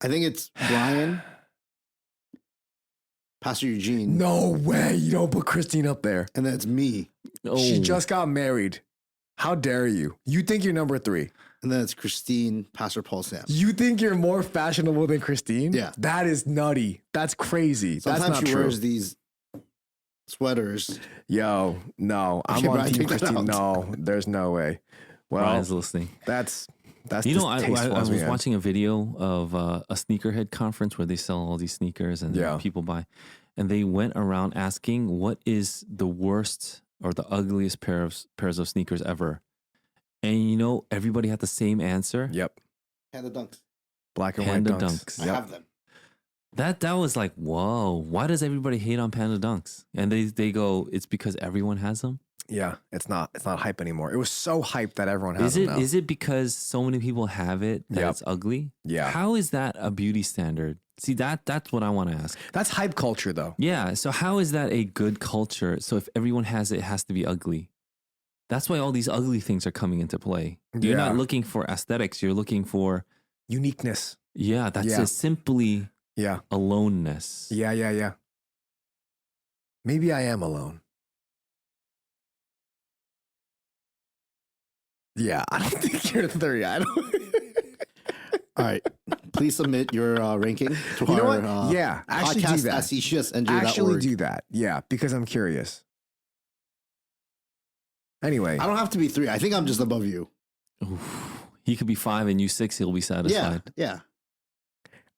I think it's Brian, Pastor Eugene. No way! You don't put Christine up there. And then it's me. Oh. She just got married. How dare you? You think you're number 3. And then it's Christine, Pastor Paul, Sam. You think you're more fashionable than Christine? Yeah. That is nutty. That's crazy. Sometimes That's not she true. wears these sweaters. Yo, no. I'm on Team Christine. No, there's no way. Well, Brian's listening. That's you know, I was watching a video of a sneakerhead conference where they sell all these sneakers and people buy, and they went around asking what is the worst or the ugliest pairs of sneakers ever. And you know, everybody had the same answer. Yep. Panda Dunks. Black and Panda white dunks. I have them. That was like, whoa, why does everybody hate on Panda Dunks? And they go, it's because everyone has them? Yeah, it's not hype anymore. It was so hype that everyone has them now. Is it because so many people have it that it's ugly? Yeah. How is that a beauty standard? See, that's what I want to ask. That's hype culture, though. Yeah. So how is that a good culture? So if everyone has it, it has to be ugly. That's why all these ugly things are coming into play. You're not looking for aesthetics. You're looking for uniqueness. Yeah, that's it. Simply aloneness. Yeah. Maybe I am alone. Yeah, I don't think you're 3. I don't. All right. Please submit your ranking to you know our what? Actually do that. Actually do that. Yeah, because I'm curious. Anyway. I don't have to be 3. I think I'm just above you. Oof. He could be 5 and you 6. He'll be satisfied. Yeah.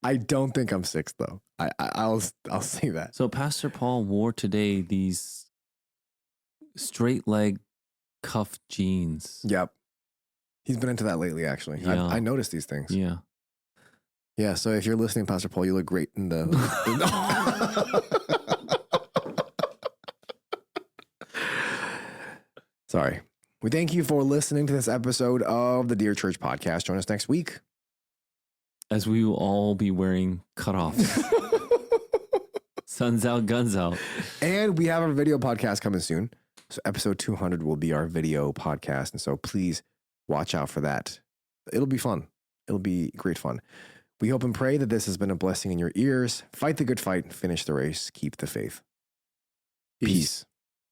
I don't think I'm 6 though. I'll say that. So Pastor Paul wore today these straight leg cuff jeans. Yep. He's been into that lately, actually. Yeah. I noticed these things. Yeah. Yeah. So if you're listening, Pastor Paul, you look great in the. Sorry. We thank you for listening to this episode of the Dear Church podcast. Join us next week. As we will all be wearing cutoffs. Sun's out, guns out. And we have our video podcast coming soon. So episode 200 will be our video podcast. And so please watch out for that. It'll be fun. It'll be great fun. We hope and pray that this has been a blessing in your ears. Fight the good fight, finish the race, keep the faith. Peace.